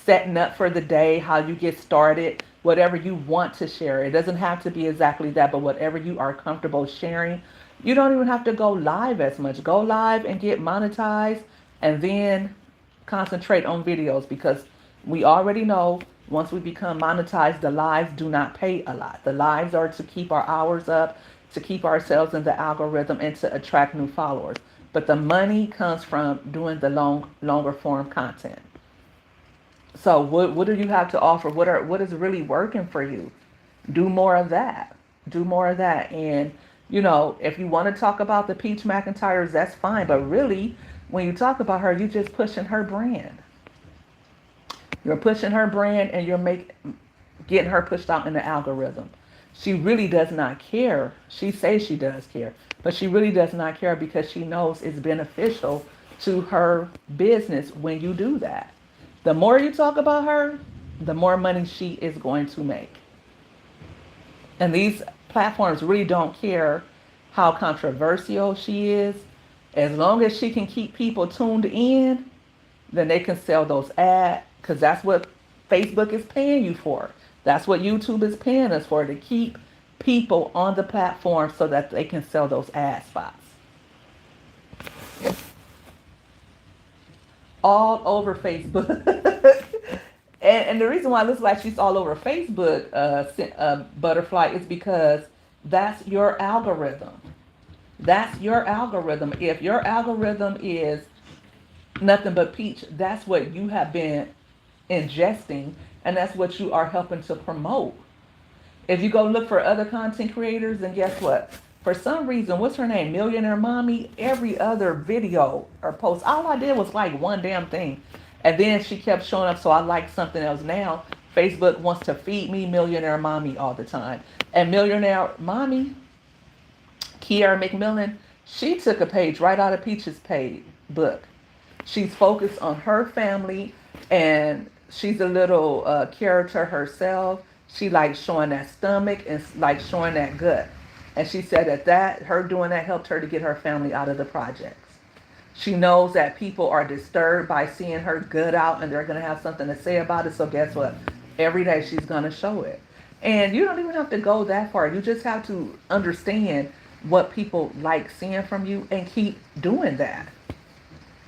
setting up for the day, how you get started, whatever you want to share. It doesn't have to be exactly that, but whatever you are comfortable sharing. You don't even have to go live as much. Go live and get monetized, and then concentrate on videos, because we already know once we become monetized, the lives do not pay a lot. The lives are to keep our hours up, to keep ourselves in the algorithm, and to attract new followers. But the money comes from doing the longer form content. So what do you have to offer? What is really working for you? Do more of that. Do more of that. And if you want to talk about the Peach McIntyres, that's fine. But really, when you talk about her, you're just pushing her brand. You're pushing her brand, and you're getting her pushed out in the algorithm. She really does not care. She says she does care, but she really does not care because she knows it's beneficial to her business when you do that. The more you talk about her, the more money she is going to make. And these platforms really don't care how controversial she is. As long as she can keep people tuned in, then they can sell those ads because that's what Facebook is paying you for. That's what YouTube is paying us for, to keep people on the platform so that they can sell those ad spots. All over Facebook. And the reason why it looks like she's all over Facebook, Butterfly, is because that's your algorithm. That's your algorithm. If your algorithm is nothing but peach, that's what you have been ingesting, and that's what you are helping to promote. If you go look for other content creators, then guess what? For some reason, what's her name? Millionaire Mommy, every other video or post, all I did was like one damn thing. And then she kept showing up, so I liked something else. Now, Facebook wants to feed me Millionaire Mommy all the time. And Millionaire Mommy, Kiara McMillan, she took a page right out of Peach's page book. She's focused on her family, and she's a little character herself. She likes showing that stomach and like showing that gut. And she said that her doing that helped her to get her family out of the projects. She knows that people are disturbed by seeing her gut out, and they're going to have something to say about it. So guess what? Every day she's going to show it. And you don't even have to go that far. You just have to understand what people like seeing from you and keep doing that.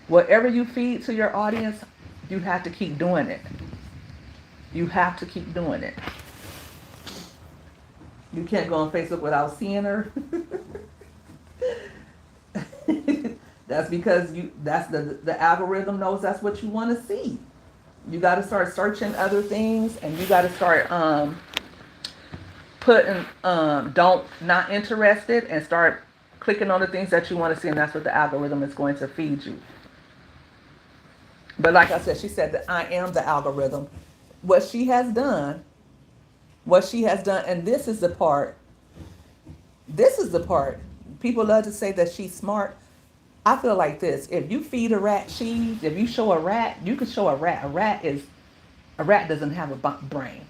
Whatever you feed to your audience, you have to keep doing it. You have to keep doing it. You can't go on Facebook without seeing her. That's because that's the algorithm knows that's what you want to see. You got to start searching other things, and you got to start putting don't not interested, and start clicking on the things that you want to see, and that's what the algorithm is going to feed you. But like I said, she said that I am the algorithm. What she has done, and this is the part. This is the part. People love to say that she's smart. I feel like this. If you feed a rat cheese, if you show a rat, you can show a rat. A rat doesn't have a brain,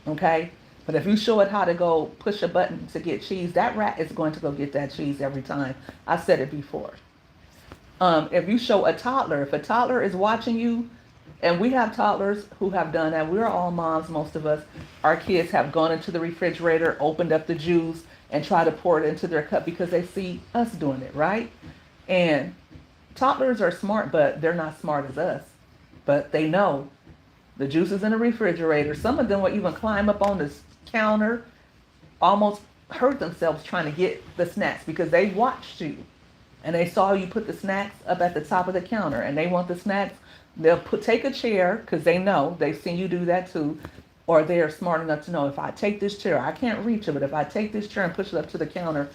okay? But if you show it how to go push a button to get cheese, that rat is going to go get that cheese every time. I said it before. If you show a toddler, if a toddler is watching you, and we have toddlers who have done that. We're all moms, most of us. Our kids have gone into the refrigerator, opened up the juice, and try to pour it into their cup because they see us doing it, right? And toddlers are smart, but they're not smart as us. But they know the juice is in the refrigerator. Some of them will even climb up on this counter, almost hurt themselves trying to get the snacks because they watched you. And they saw you put the snacks up at the top of the counter, and they want the snacks. They'll take a chair because they know they've seen you do that too, or they're smart enough to know if I take this chair, I can't reach it, but if I take this chair and push it up to the counter,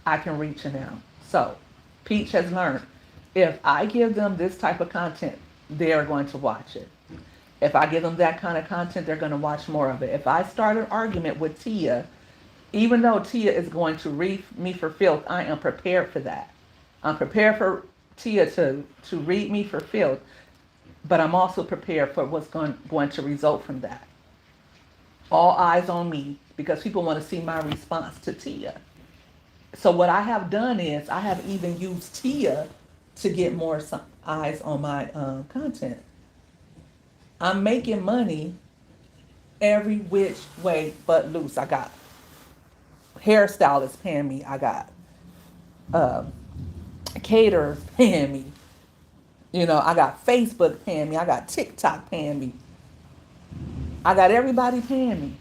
I can reach it now. So Peach has learned if I give them this type of content, they are going to watch it. If I give them that kind of content, they're going to watch more of it. If I start an argument with Tia, even though Tia is going to read me for filth, I am prepared for that. I'm prepared for Tia to read me for filth, but I'm also prepared for what's going to result from that. All eyes on me because people want to see my response to Tia. So what I have done is I have even used Tia to get more eyes on my content. I'm making money every which way but loose. I got hairstylists paying me. I got caterers paying me. You know, I got Facebook paying me. I got TikTok paying me. I got everybody paying me.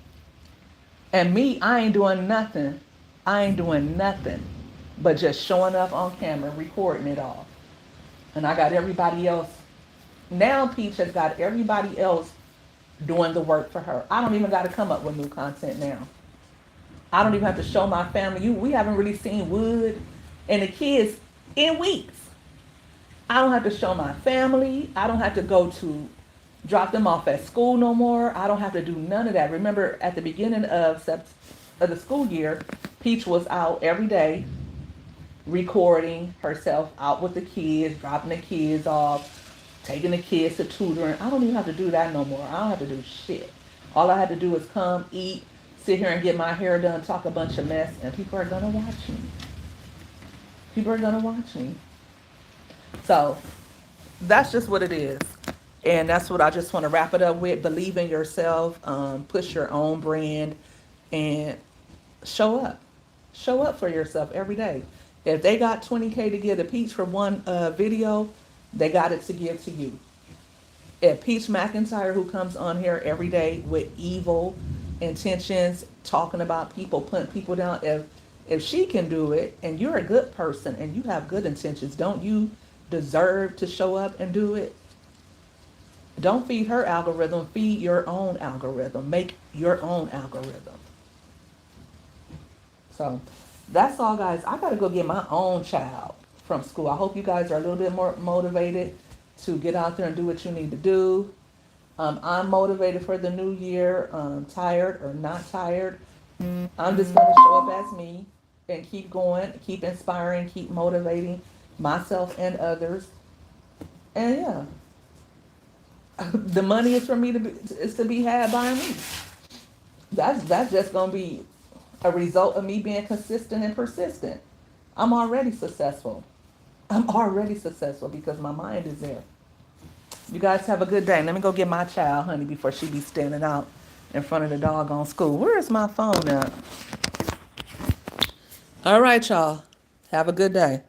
And me, I ain't doing nothing. I ain't doing nothing but just showing up on camera, recording it all. And I got everybody else. Now Peach has got everybody else doing the work for her. I don't even got to come up with new content now. I don't even have to show my family. We haven't really seen Wood and the kids in weeks. I don't have to show my family. I don't have to go to drop them off at school no more. I don't have to do none of that. Remember at the beginning of of the school year, Peach was out every day recording herself out with the kids, dropping the kids off, taking the kids to tutoring. I don't even have to do that no more. I don't have to do shit. All I had to do is come, eat, sit here and get my hair done, talk a bunch of mess, and people are gonna watch me. People are gonna watch me. So that's just what it is. And that's what I just want to wrap it up with. Believe in yourself, push your own brand, and show up. Show up for yourself every day. If they got 20K to give to Peach for one video, they got it to give to you. If Peach McIntyre, who comes on here every day with evil intentions, talking about people, putting people down, if she can do it and you're a good person and you have good intentions, don't you deserve to show up and do it? Don't feed her algorithm, feed your own algorithm. Make your own algorithm. So that's all, guys. I got to go get my own child from school. I hope you guys are a little bit more motivated to get out there and do what you need to do. I'm motivated for the new year. Tired or not tired, I'm just going to show up as me and keep going, keep inspiring, keep motivating myself and others. And yeah, the money is for me is to be had by me. That's just gonna be a result of me being consistent and persistent. I'm already successful. I'm already successful because my mind is there. You guys have a good day. Let me go get my child, honey, before she be standing out in front of the doggone school. Where is my phone at? All right, y'all. Have a good day.